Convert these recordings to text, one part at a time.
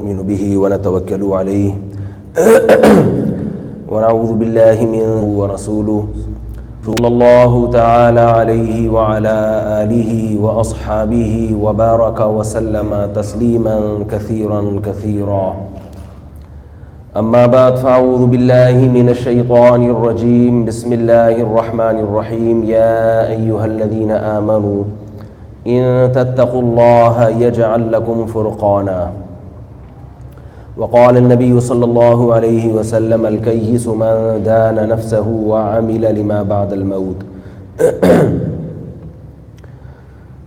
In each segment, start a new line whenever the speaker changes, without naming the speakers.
ونؤمن به ونتوكل عليه ونعوذ بالله من ورسوله صلى الله تعالى عليه وعلى آله وأصحابه وبارك وسلم تسليما كثيرا كثيرا. أما بعد فأعوذ بالله من الشيطان الرجيم. بسم الله الرحمن الرحيم. يا أيها الذين آمنوا إن تتقوا الله يجعل لكم فرقانا. وقال النبي صلى الله عليه وسلم الكيس من دان نفسه وعمل لما بعد الموت.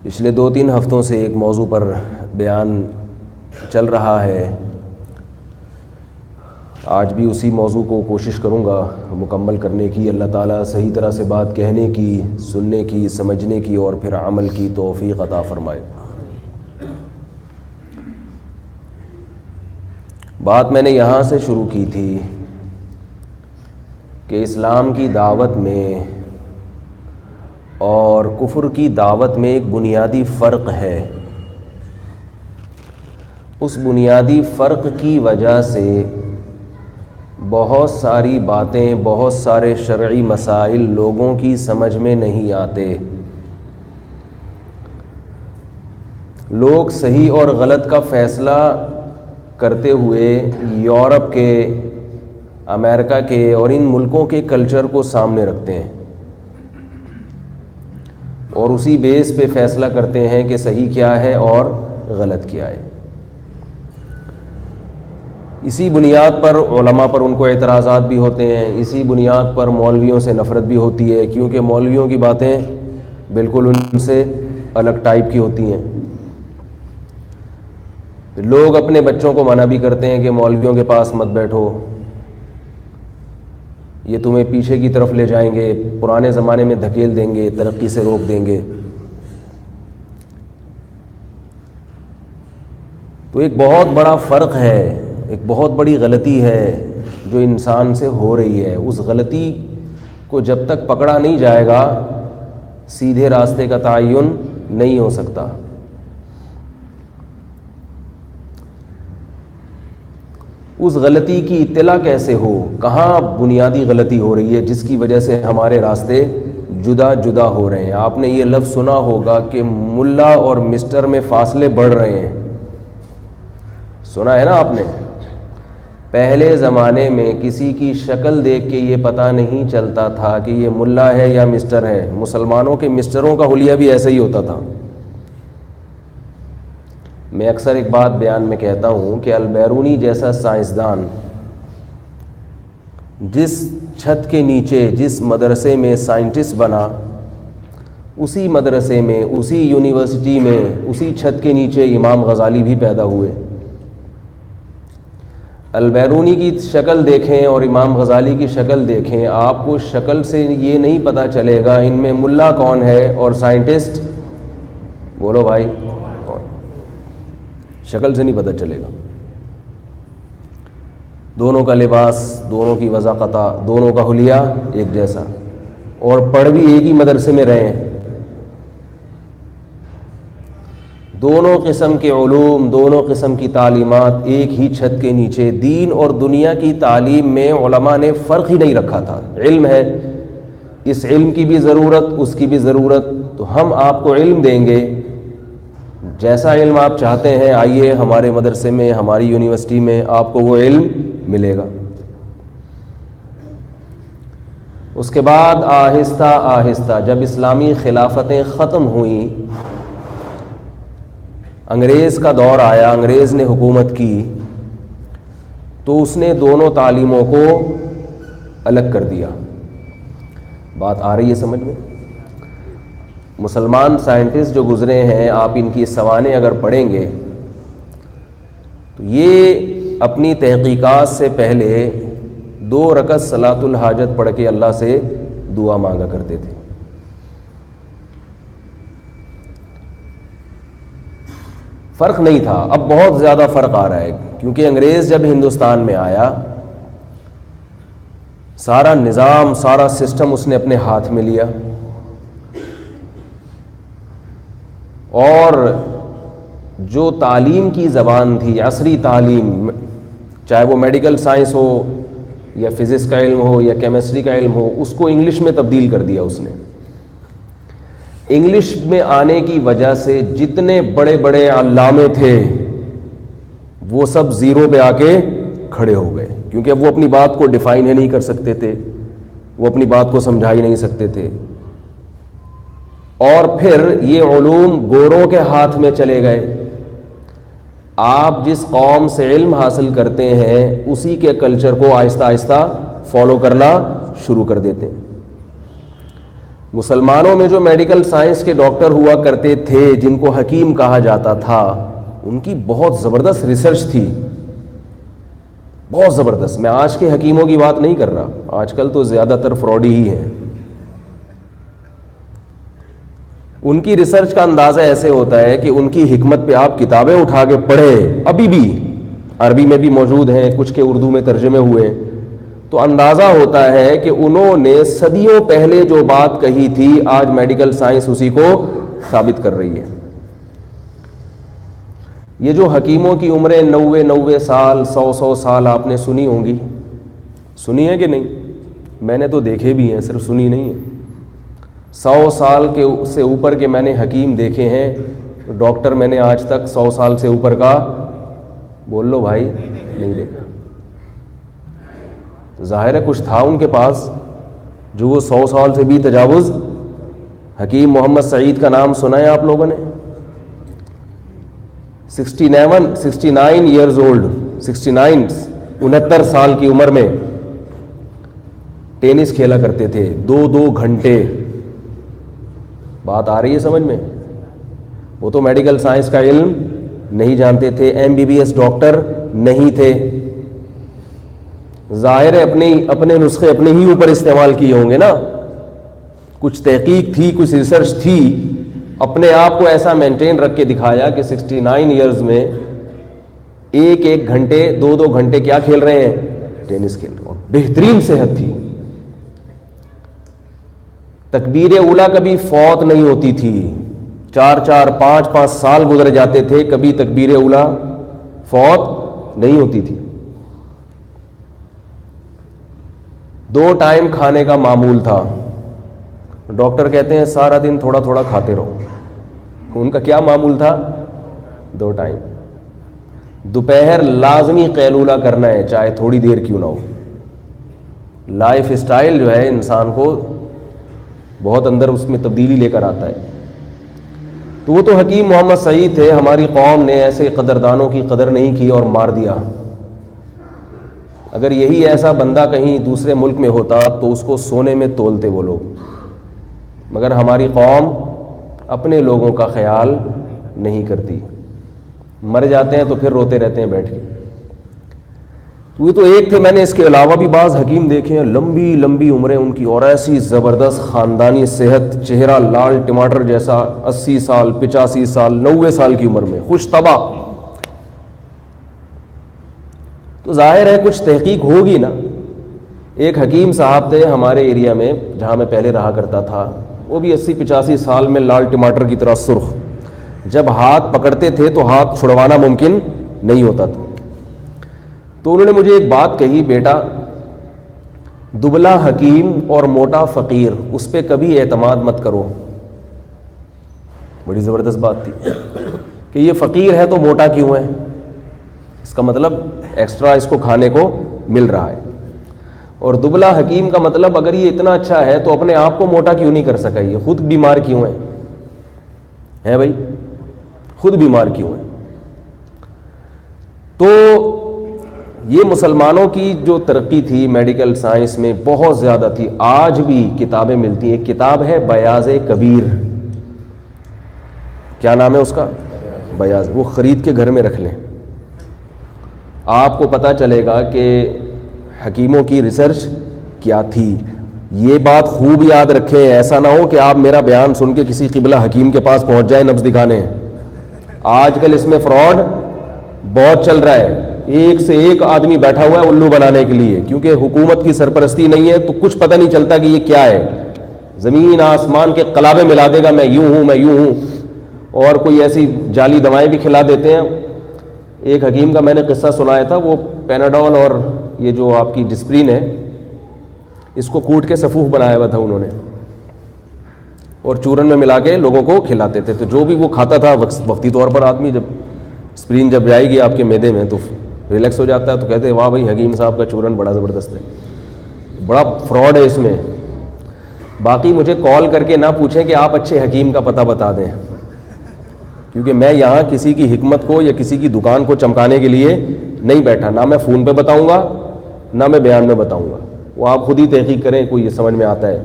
پچھلے 2-3 ہفتوں سے ایک موضوع پر بیان چل رہا ہے. آج بھی اسی موضوع کو کوشش کروں گا مکمل کرنے کی. اللہ تعالیٰ صحیح طرح سے بات کہنے کی، سننے کی، سمجھنے کی اور پھر عمل کی توفیق عطا فرمائے. بات میں نے یہاں سے شروع کی تھی کہ اسلام کی دعوت میں اور کفر کی دعوت میں ایک بنیادی فرق ہے. اس بنیادی فرق کی وجہ سے بہت ساری باتیں، بہت سارے شرعی مسائل لوگوں کی سمجھ میں نہیں آتے. لوگ صحیح اور غلط کا فیصلہ کرتے ہوئے یورپ کے، امریکہ کے اور ان ملکوں کے کلچر کو سامنے رکھتے ہیں اور اسی بیس پہ فیصلہ کرتے ہیں کہ صحیح کیا ہے اور غلط کیا ہے. اسی بنیاد پر علماء پر ان کو اعتراضات بھی ہوتے ہیں. اسی بنیاد پر مولویوں سے نفرت بھی ہوتی ہے، کیونکہ مولویوں کی باتیں بالکل ان سے الگ ٹائپ کی ہوتی ہیں. لوگ اپنے بچوں کو منع بھی کرتے ہیں کہ مولویوں کے پاس مت بیٹھو، یہ تمہیں پیچھے کی طرف لے جائیں گے، پرانے زمانے میں دھکیل دیں گے، ترقی سے روک دیں گے. تو ایک بہت بڑا فرق ہے، ایک بہت بڑی غلطی ہے جو انسان سے ہو رہی ہے. اس غلطی کو جب تک پکڑا نہیں جائے گا سیدھے راستے کا تعین نہیں ہو سکتا. اس غلطی کی اطلاع کیسے ہو، کہاں بنیادی غلطی ہو رہی ہے جس کی وجہ سے ہمارے راستے جدا جدا ہو رہے ہیں. آپ نے یہ لفظ سنا ہوگا کہ ملا اور مسٹر میں فاصلے بڑھ رہے ہیں. سنا ہے نا آپ نے؟ پہلے زمانے میں کسی کی شکل دیکھ کے یہ پتہ نہیں چلتا تھا کہ یہ ملا ہے یا مسٹر ہے. مسلمانوں کے مسٹروں کا حلیہ بھی ایسا ہی ہوتا تھا. میں اکثر ایک بات بیان میں کہتا ہوں کہ البیرونی جیسا سائنسدان جس چھت کے نیچے جس مدرسے میں سائنٹسٹ بنا، اسی مدرسے میں، اسی یونیورسٹی میں، اسی چھت کے نیچے امام غزالی بھی پیدا ہوئے. البیرونی کی شکل دیکھیں اور امام غزالی کی شکل دیکھیں، آپ کو شکل سے یہ نہیں پتہ چلے گا ان میں ملا کون ہے اور سائنٹسٹ بولو بھائی کون. شکل سے نہیں پتہ چلے گا. دونوں کا لباس، دونوں کی وضاقتہ، دونوں کا حلیہ ایک جیسا، اور پڑھ بھی ایک ہی مدرسے میں رہے ہیں. دونوں قسم کے علوم، دونوں قسم کی تعلیمات ایک ہی چھت کے نیچے. دین اور دنیا کی تعلیم میں علماء نے فرق ہی نہیں رکھا تھا. علم ہے، اس علم کی بھی ضرورت، اس کی بھی ضرورت، تو ہم آپ کو علم دیں گے، جیسا علم آپ چاہتے ہیں آئیے ہمارے مدرسے میں، ہماری یونیورسٹی میں، آپ کو وہ علم ملے گا. اس کے بعد آہستہ آہستہ جب اسلامی خلافتیں ختم ہوئیں، انگریز کا دور آیا، انگریز نے حکومت کی، تو اس نے دونوں تعلیموں کو الگ کر دیا. بات آ رہی ہے سمجھ میں؟ مسلمان سائنٹسٹ جو گزرے ہیں، آپ ان کی سوانح اگر پڑھیں گے تو یہ اپنی تحقیقات سے پہلے 2 رکعت صلاۃ الحاجت پڑھ کے اللہ سے دعا مانگا کرتے تھے. فرق نہیں تھا. اب بہت زیادہ فرق آ رہا ہے، کیونکہ انگریز جب ہندوستان میں آیا سارا نظام، سارا سسٹم اس نے اپنے ہاتھ میں لیا، اور جو تعلیم کی زبان تھی، عصری تعلیم، چاہے وہ میڈیکل سائنس ہو یا فزکس کا علم ہو یا کیمسٹری کا علم ہو، اس کو انگلش میں تبدیل کر دیا اس نے. انگلش میں آنے کی وجہ سے جتنے بڑے بڑے علامے تھے وہ سب زیرو پہ آ کے کھڑے ہو گئے، کیونکہ اب وہ اپنی بات کو ڈیفائن ہی نہیں کر سکتے تھے، وہ اپنی بات کو سمجھا ہی نہیں سکتے تھے. اور پھر یہ علوم گوروں کے ہاتھ میں چلے گئے. آپ جس قوم سے علم حاصل کرتے ہیں اسی کے کلچر کو آہستہ آہستہ فالو کرنا شروع کر دیتے ہیں. مسلمانوں میں جو میڈیکل سائنس کے ڈاکٹر ہوا کرتے تھے جن کو حکیم کہا جاتا تھا، ان کی بہت زبردست ریسرچ تھی، بہت زبردست. میں آج کے حکیموں کی بات نہیں کر رہا، آج کل تو زیادہ تر فراڈی ہی ہیں. ان کی ریسرچ کا اندازہ ایسے ہوتا ہے کہ ان کی حکمت پہ آپ کتابیں اٹھا کے پڑھیں، ابھی بھی عربی میں بھی موجود ہیں، کچھ کے اردو میں ترجمے ہوئے، تو اندازہ ہوتا ہے کہ انہوں نے صدیوں پہلے جو بات کہی تھی آج میڈیکل سائنس اسی کو ثابت کر رہی ہے. یہ جو حکیموں کی عمریں 90 سال 100 سال آپ نے سنی ہوں گی، سنی ہے کہ نہیں؟ میں نے تو دیکھے بھی ہیں، صرف سنی نہیں ہے. 100 سال کے سے اوپر کے میں نے حکیم دیکھے ہیں، ڈاکٹر میں نے آج تک 100 سال سے اوپر کا بول لو بھائی نہیں دیکھا. ظاہر ہے کچھ تھا ان کے پاس جو وہ 100 سال سے بھی تجاوز. حکیم محمد سعید کا نام سنا ہے آپ لوگوں نے؟ 69 ایئرز اولڈ، 69 سال کی عمر میں ٹینس کھیلا کرتے تھے 2 گھنٹے. بات آ رہی ہے سمجھ میں؟ وہ تو میڈیکل سائنس کا علم نہیں جانتے تھے، MBBS ڈاکٹر نہیں تھے. ظاہر ہے اپنے نسخے اپنے ہی اوپر استعمال کیے ہوں گے نا، کچھ تحقیق تھی، کچھ ریسرچ تھی، اپنے آپ کو ایسا مینٹین رکھ کے دکھایا کہ 69 ایئرز میں 1 گھنٹے 2 گھنٹے کیا کھیل رہے ہیں؟ ٹینس کھیل رہے ہیں. بہترین صحت تھی. تکبیر اولیٰ کبھی فوت نہیں ہوتی تھی، 4 5 سال گزر جاتے تھے، کبھی تکبیر اولیٰ فوت نہیں ہوتی تھی. 2 ٹائم کھانے کا معمول تھا. ڈاکٹر کہتے ہیں سارا دن تھوڑا تھوڑا کھاتے رہو. ان کا کیا معمول تھا؟ 2 ٹائم. دوپہر لازمی قیلولہ کرنا ہے، چاہے تھوڑی دیر کیوں نہ ہو. لائف اسٹائل جو ہے انسان کو بہت اندر اس میں تبدیلی لے کر آتا ہے. تو وہ تو حکیم محمد سعید تھے. ہماری قوم نے ایسے قدردانوں کی قدر نہیں کی اور مار دیا. اگر یہی ایسا بندہ کہیں دوسرے ملک میں ہوتا تو اس کو سونے میں تولتے وہ لوگ. مگر ہماری قوم اپنے لوگوں کا خیال نہیں کرتی، مر جاتے ہیں تو پھر روتے رہتے ہیں بیٹھ کے. وہ تو ایک تھے. میں نے اس کے علاوہ بھی بعض حکیم دیکھے ہیں، لمبی لمبی عمریں ان کی اور ایسی زبردست خاندانی صحت، چہرہ لال ٹماٹر جیسا، 80 سال 85 سال 90 سال کی عمر میں خوش طبع. تو ظاہر ہے کچھ تحقیق ہوگی نا. ایک حکیم صاحب تھے ہمارے ایریا میں جہاں میں پہلے رہا کرتا تھا، وہ بھی 80 85 سال میں لال ٹماٹر کی طرح سرخ. جب ہاتھ پکڑتے تھے تو ہاتھ چھڑوانا ممکن نہیں ہوتا تھا. تو انہوں نے مجھے ایک بات کہی، بیٹا دبلا حکیم اور موٹا فقیر اس پہ کبھی اعتماد مت کرو. بڑی زبردست بات تھی کہ یہ فقیر ہے تو موٹا کیوں ہے؟ اس کا مطلب ایکسٹرا اس کو کھانے کو مل رہا ہے. اور دبلا حکیم کا مطلب اگر یہ اتنا اچھا ہے تو اپنے آپ کو موٹا کیوں نہیں کر سکا؟ یہ خود بیمار کیوں ہے بھائی؟ خود بیمار کیوں ہے؟ تو یہ مسلمانوں کی جو ترقی تھی میڈیکل سائنس میں بہت زیادہ تھی. آج بھی کتابیں ملتی ہیں. ایک کتاب ہے بیاض کبیر، کیا نام ہے اس کا؟ بیاض. وہ خرید کے گھر میں رکھ لیں، آپ کو پتہ چلے گا کہ حکیموں کی ریسرچ کیا تھی. یہ بات خوب یاد رکھیں، ایسا نہ ہو کہ آپ میرا بیان سن کے کسی قبلہ حکیم کے پاس پہنچ جائیں نبض دکھانے. آج کل اس میں فراڈ بہت چل رہا ہے. ایک سے ایک آدمی بیٹھا ہوا ہے الو بنانے کے لیے، کیونکہ حکومت کی سرپرستی نہیں ہے تو کچھ پتہ نہیں چلتا کہ یہ کیا ہے. زمین آسمان کے قلابے ملا دے گا، میں یوں ہوں میں یوں ہوں. اور کوئی ایسی جعلی دوائیں بھی کھلا دیتے ہیں. ایک حکیم کا میں نے قصہ سنایا تھا, وہ پیناڈول اور یہ جو آپ کی ڈسپرین ہے اس کو کوٹ کے سفوف بنایا ہوا تھا انہوں نے, اور چورن میں ملا کے لوگوں کو کھلاتے تھے. تو جو بھی وہ کھاتا تھا وقتی طور پر آدمی جب اسپرین جب جائے گی آپ کے معدے میں تو ریلیکس ہو جاتا ہے. تو کہتے ہیں واہ بھائی حکیم صاحب کا چورن بڑا زبردست ہے. بڑا فراڈ ہے اس میں. باقی مجھے کال کر کے نہ پوچھیں کہ آپ اچھے حکیم کا پتہ بتا دیں, کیونکہ میں یہاں کسی کی حکمت کو یا کسی کی دکان کو چمکانے کے لیے نہیں بیٹھا. نہ میں فون پہ بتاؤں گا نہ میں بیان میں بتاؤں گا. وہ آپ خود ہی تحقیق کریں, کوئی یہ سمجھ میں آتا ہے,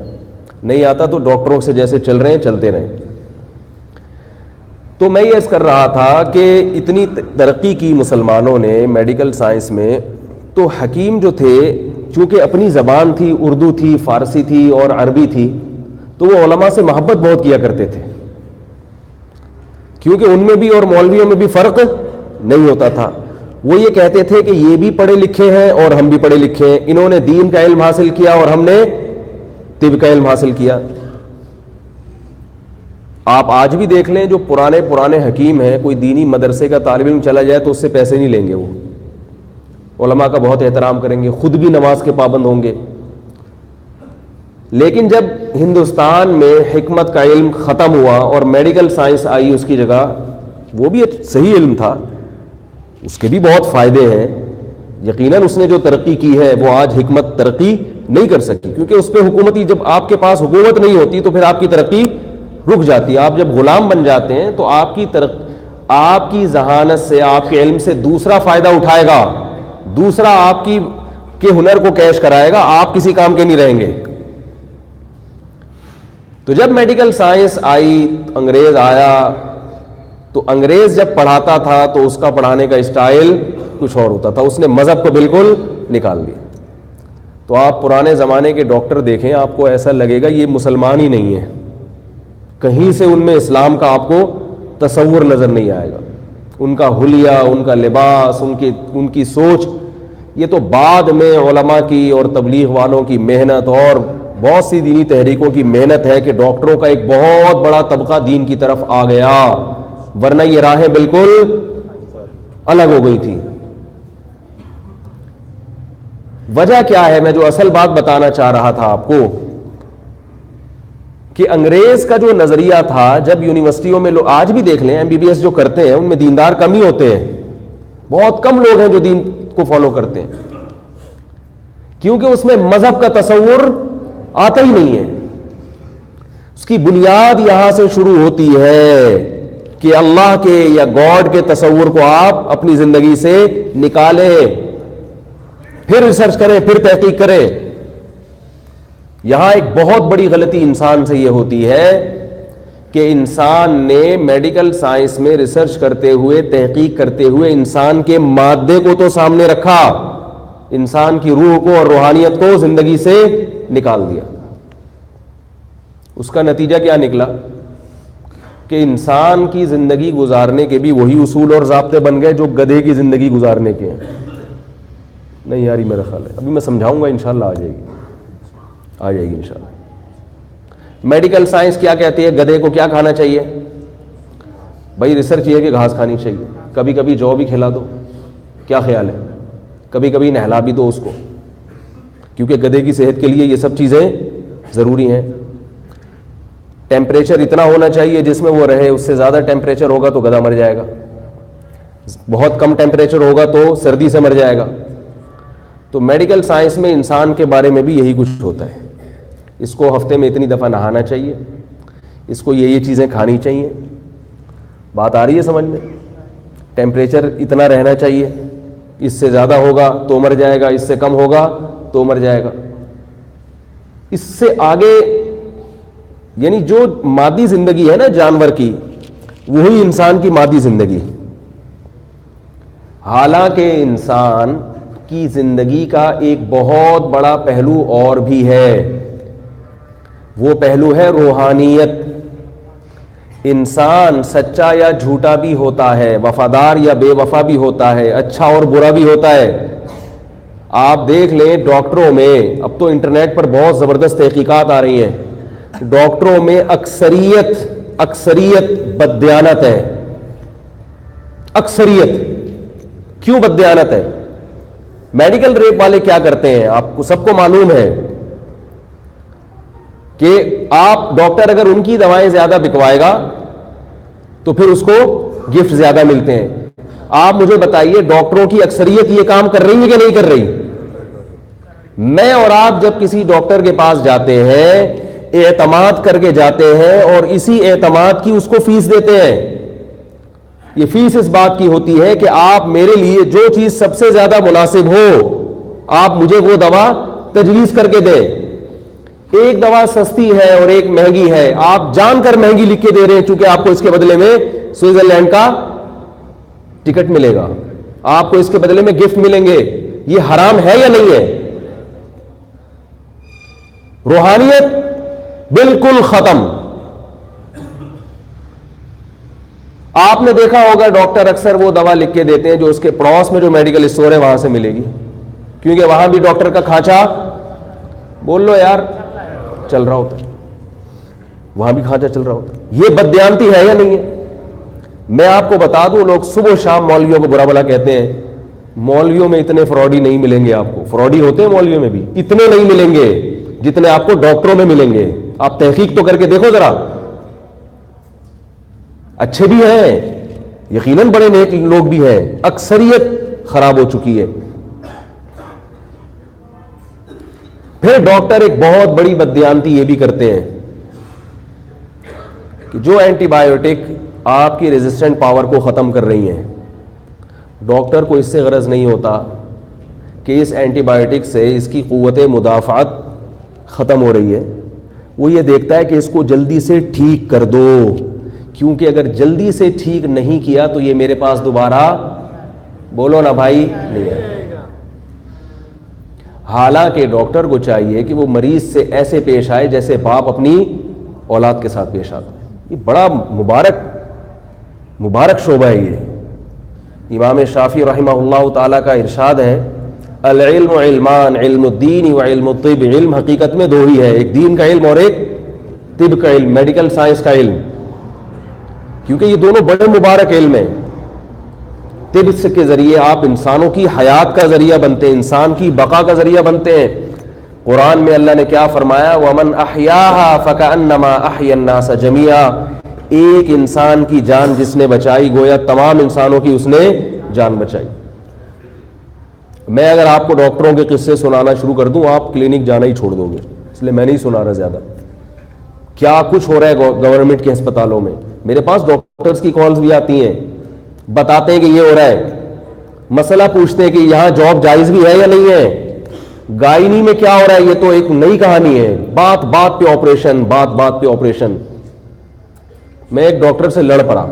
نہیں آتا تو ڈاکٹروں سے جیسے چل رہے ہیں چلتے رہیں. تو میں یہ عرض کر رہا تھا کہ اتنی ترقی کی مسلمانوں نے میڈیکل سائنس میں, تو حکیم جو تھے چونکہ اپنی زبان تھی, اردو تھی, فارسی تھی اور عربی تھی, تو وہ علماء سے محبت بہت کیا کرتے تھے, کیونکہ ان میں بھی اور مولویوں میں بھی فرق نہیں ہوتا تھا. وہ یہ کہتے تھے کہ یہ بھی پڑھے لکھے ہیں اور ہم بھی پڑھے لکھے ہیں, انہوں نے دین کا علم حاصل کیا اور ہم نے طب کا علم حاصل کیا. آپ آج بھی دیکھ لیں جو پرانے حکیم ہیں, کوئی دینی مدرسے کا طالب علم چلا جائے تو اس سے پیسے نہیں لیں گے. وہ علماء کا بہت احترام کریں گے, خود بھی نماز کے پابند ہوں گے. لیکن جب ہندوستان میں حکمت کا علم ختم ہوا اور میڈیکل سائنس آئی اس کی جگہ, وہ بھی صحیح علم تھا, اس کے بھی بہت فائدے ہیں. یقیناً اس نے جو ترقی کی ہے وہ آج حکمت ترقی نہیں کر سکی, کیونکہ اس پہ حکومتی, جب آپ کے پاس حکومت نہیں ہوتی تو پھر آپ کی ترقی رک جاتی ہے. آپ جب غلام بن جاتے ہیں تو آپ کی ذہانت سے, آپ کے علم سے دوسرا فائدہ اٹھائے گا, دوسرا آپ کے ہنر کو کیش کرائے گا, آپ کسی کام کے نہیں رہیں گے. تو جب میڈیکل سائنس آئی, انگریز آیا, تو انگریز جب پڑھاتا تھا تو اس کا پڑھانے کا اسٹائل کچھ اور ہوتا تھا, اس نے مذہب کو بالکل نکال دیا. تو آپ پرانے زمانے کے ڈاکٹر دیکھیں, آپ کو ایسا لگے گا یہ مسلمان ہی نہیں ہے, کہیں سے ان میں اسلام کا آپ کو تصور نظر نہیں آئے گا. ان کا حلیہ, ان کا لباس, ان کی سوچ, یہ تو بعد میں علماء کی اور تبلیغ والوں کی محنت اور بہت سی دینی تحریکوں کی محنت ہے کہ ڈاکٹروں کا ایک بہت بڑا طبقہ دین کی طرف آ گیا, ورنہ یہ راہیں بالکل الگ ہو گئی تھی. وجہ کیا ہے, میں جو اصل بات بتانا چاہ رہا تھا آپ کو, کہ انگریز کا جو نظریہ تھا, جب یونیورسٹیوں میں لوگ آج بھی دیکھ لیں MBBS جو کرتے ہیں ان میں دیندار کم ہی ہوتے ہیں, بہت کم لوگ ہیں جو دین کو فالو کرتے ہیں, کیونکہ اس میں مذہب کا تصور آتا ہی نہیں ہے. اس کی بنیاد یہاں سے شروع ہوتی ہے کہ اللہ کے یا گاڈ کے تصور کو آپ اپنی زندگی سے نکالیں, پھر ریسرچ کریں, پھر تحقیق کریں. یہاں ایک بہت بڑی غلطی انسان سے یہ ہوتی ہے کہ انسان نے میڈیکل سائنس میں ریسرچ کرتے ہوئے, تحقیق کرتے ہوئے انسان کے مادے کو تو سامنے رکھا, انسان کی روح کو اور روحانیت کو زندگی سے نکال دیا. اس کا نتیجہ کیا نکلا کہ انسان کی زندگی گزارنے کے بھی وہی اصول اور ضابطے بن گئے جو گدھے کی زندگی گزارنے کے ہیں. نہیں یاری, میرا خیال ہے ابھی میں سمجھاؤں گا, انشاءاللہ آ جائے گی انشاءاللہ. میڈیکل سائنس کیا کہتی ہے, گدھے کو کیا کھانا چاہیے؟ بھائی ریسرچ یہ ہے کہ گھاس کھانی چاہیے, کبھی کبھی جو بھی کھلا دو. کیا خیال ہے؟ کبھی کبھی نہلا بھی دو اس کو, کیونکہ گدھے کی صحت کے لیے یہ سب چیزیں ضروری ہیں. ٹیمپریچر اتنا ہونا چاہیے جس میں وہ رہے, اس سے زیادہ ٹیمپریچر ہوگا تو گدھا مر جائے گا, بہت کم ٹیمپریچر ہوگا تو سردی سے مر جائے گا. تو میڈیکل سائنس میں انسان کے بارے میں بھی یہی کچھ ہوتا ہے. اس کو ہفتے میں اتنی دفعہ نہانا چاہیے, اس کو یہ چیزیں کھانی چاہیے. بات آ رہی ہے سمجھ میں؟ ٹیمپریچر اتنا رہنا چاہیے, اس سے زیادہ ہوگا تو مر جائے گا, اس سے کم ہوگا تو مر جائے گا. اس سے آگے یعنی جو مادی زندگی ہے نا جانور کی, وہی انسان کی مادی زندگی. حالانکہ انسان کی زندگی کا ایک بہت بڑا پہلو اور بھی ہے, وہ پہلو ہے روحانیت. انسان سچا یا جھوٹا بھی ہوتا ہے, وفادار یا بے وفا بھی ہوتا ہے, اچھا اور برا بھی ہوتا ہے. آپ دیکھ لیں ڈاکٹروں میں, اب تو انٹرنیٹ پر بہت زبردست تحقیقات آ رہی ہیں, ڈاکٹروں میں اکثریت بددیانت ہے. اکثریت کیوں بددیانت ہے؟ میڈیکل ریپ والے کیا کرتے ہیں آپ کو سب کو معلوم ہے کہ آپ ڈاکٹر اگر ان کی دوائیں زیادہ بکوائے گا تو پھر اس کو گفٹ زیادہ ملتے ہیں. آپ مجھے بتائیے ڈاکٹروں کی اکثریت یہ کام کر رہی ہے کہ نہیں کر رہی؟ میں اور آپ جب کسی ڈاکٹر کے پاس جاتے ہیں اعتماد کر کے جاتے ہیں اور اسی اعتماد کی اس کو فیس دیتے ہیں. یہ فیس اس بات کی ہوتی ہے کہ آپ میرے لیے جو چیز سب سے زیادہ مناسب ہو آپ مجھے وہ دوا تجویز کر کے دیں. ایک دوا سستی ہے اور ایک مہنگی ہے, آپ جان کر مہنگی لکھ کے دے رہے ہیں چونکہ آپ کو اس کے بدلے میں سوئٹزرلینڈ کا ٹکٹ ملے گا, آپ کو اس کے بدلے میں گفٹ ملیں گے. یہ حرام ہے یا نہیں ہے؟ روحانیت بالکل ختم. آپ نے دیکھا ہوگا ڈاکٹر اکثر وہ دوا لکھ کے دیتے ہیں جو اس کے پڑوس میں جو میڈیکل اسٹور ہے وہاں سے ملے گی, کیونکہ وہاں بھی ڈاکٹر کا کھانچا بول لو یار چل رہا ہوتا ہے, وہاں بھی کھانچا چل رہا ہوتا ہے. یہ بددیانتی ہے یا نہیں ہے؟ میں آپ کو بتا دوں لوگ صبح و شام مولویوں کو برا بھلا کہتے ہیں. مولویوں میں اتنے فراڈی نہیں ملیں گے آپ کو, فراڈی ہوتے ہیں مولویوں میں بھی, اتنے نہیں ملیں گے جتنے آپ کو ڈاکٹروں میں ملیں گے. آپ تحقیق تو کر کے دیکھو ذرا, اچھے بھی ہیں یقیناً, بڑے نیک لوگ بھی ہیں, اکثریت خراب ہو چکی ہے. پھر ڈاکٹر ایک بہت بڑی بددیانتی یہ بھی کرتے ہیں کہ جو اینٹی بایوٹک آپ کی ریزسٹنٹ پاور کو ختم کر رہی ہیں, ڈاکٹر کو اس سے غرض نہیں ہوتا کہ اس اینٹی بایوٹک سے اس کی قوت مدافعت ختم ہو رہی ہے, وہ یہ دیکھتا ہے کہ اس کو جلدی سے ٹھیک کر دو, کیونکہ اگر جلدی سے ٹھیک نہیں کیا تو یہ میرے پاس دوبارہ بولو نا بھائی نہیں آئے. حالانکہ ڈاکٹر کو چاہیے کہ وہ مریض سے ایسے پیش آئے جیسے باپ اپنی اولاد کے ساتھ پیش آتا ہے. یہ بڑا مبارک شعبہ ہے. یہ امام شافعی رحمہ اللہ تعالیٰ کا ارشاد ہے العلم علمان, علم الدین و علم الطب. علم حقیقت میں دو ہی ہے, ایک دین کا علم اور ایک طب کا علم, میڈیکل سائنس کا علم, کیونکہ یہ دونوں بڑے مبارک علم ہیں. طب کے ذریعے آپ انسانوں کی حیات کا ذریعہ بنتے ہیں, انسان کی بقا کا ذریعہ بنتے ہیں. قرآن میں اللہ نے کیا فرمایا, وَمَنْ أَحْيَاهَا فَكَأَنَّمَا أَحْيَا النَّاسَ جَمِيعًا. ایک انسان کی جان جس نے بچائی گویا تمام انسانوں کی اس نے جان بچائی. میں اگر آپ کو ڈاکٹروں کے قصے سنانا شروع کر دوں آپ کلینک جانا ہی چھوڑ دو گے, اس لیے میں نہیں سنا رہا زیادہ. کیا کچھ ہو رہا ہے گورنمنٹ کے ہسپتالوں میں. میرے پاس ڈاکٹرز کی کالز بھی آتی ہیں, بتاتے ہیں کہ یہ ہو رہا ہے, مسئلہ پوچھتے ہیں کہ یہاں جاب جائز بھی ہے یا نہیں ہے, گائنی میں کیا ہو رہا ہے. یہ تو ایک نئی کہانی ہے, بات بات پہ آپریشن, بات بات پہ آپریشن. میں ایک ڈاکٹر سے لڑ پڑا,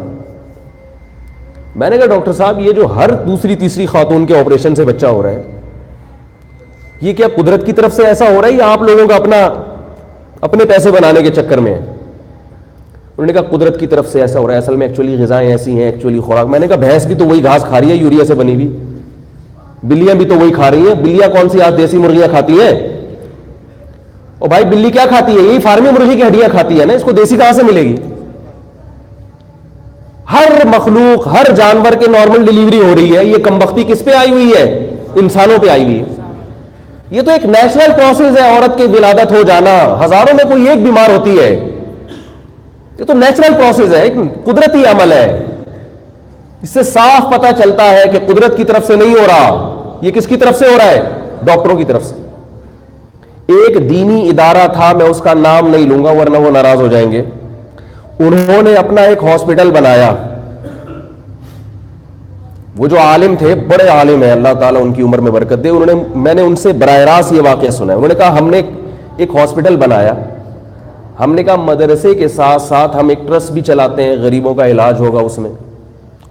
میں نے کہا ڈاکٹر صاحب یہ جو ہر دوسری تیسری خاتون کے آپریشن سے بچہ ہو رہا ہے یہ کیا قدرت کی طرف سے ایسا ہو رہا ہے یا آپ لوگوں کا اپنے پیسے بنانے کے چکر میں ہے؟ انہوں نے کہا قدرت کی طرف سے ایسا ہو رہا ہے, اصل میں ایکچولی غذائیں ایسی ہیں, ایکچولی خوراک. میں نے کہا بھینس بھی تو وہی گھاس کھا رہی ہے یوریا سے بنی ہوئی, بلیاں بھی تو وہی کھا رہی ہیں. بلیاں کون سی آج دیسی مرغیاں کھاتی ہیں؟ اور بھائی بلی کیا کھاتی ہے؟ یہی فارمی مرغی کی ہڈیاں کھاتی ہے نا, اس کو دیسی کہاں سے ملے گی؟ ہر مخلوق, ہر جانور کے نارمل ڈیلیوری ہو رہی ہے, یہ کمبختی کس پہ آئی ہوئی ہے؟ انسانوں پہ آئی ہوئی ہے. یہ تو ایک نیچرل پروسیس ہے, عورت کی ولادت ہو جانا, ہزاروں میں کوئی ایک بیمار ہوتی ہے, یہ تو نیچرل پروسیس ہے, ایک قدرتی عمل ہے. اس سے صاف پتہ چلتا ہے کہ قدرت کی طرف سے نہیں ہو رہا, یہ کس کی طرف سے ہو رہا ہے؟ ڈاکٹروں کی طرف سے. ایک دینی ادارہ تھا, میں اس کا نام نہیں لوں گا ورنہ وہ ناراض ہو جائیں گے, انہوں نے اپنا ایک ہاسپٹل بنایا. وہ جو عالم تھے, بڑے عالم ہیں, اللہ تعالیٰ ان کی عمر میں برکت دے, میں نے ان سے براہ راست یہ واقعہ سنا ہے. انہوں نے کہا ہم نے ایک ہاسپٹل بنایا, ہم نے کہا مدرسے کے ساتھ ساتھ ہم ایک ٹرسٹ بھی چلاتے ہیں, غریبوں کا علاج ہوگا, اس میں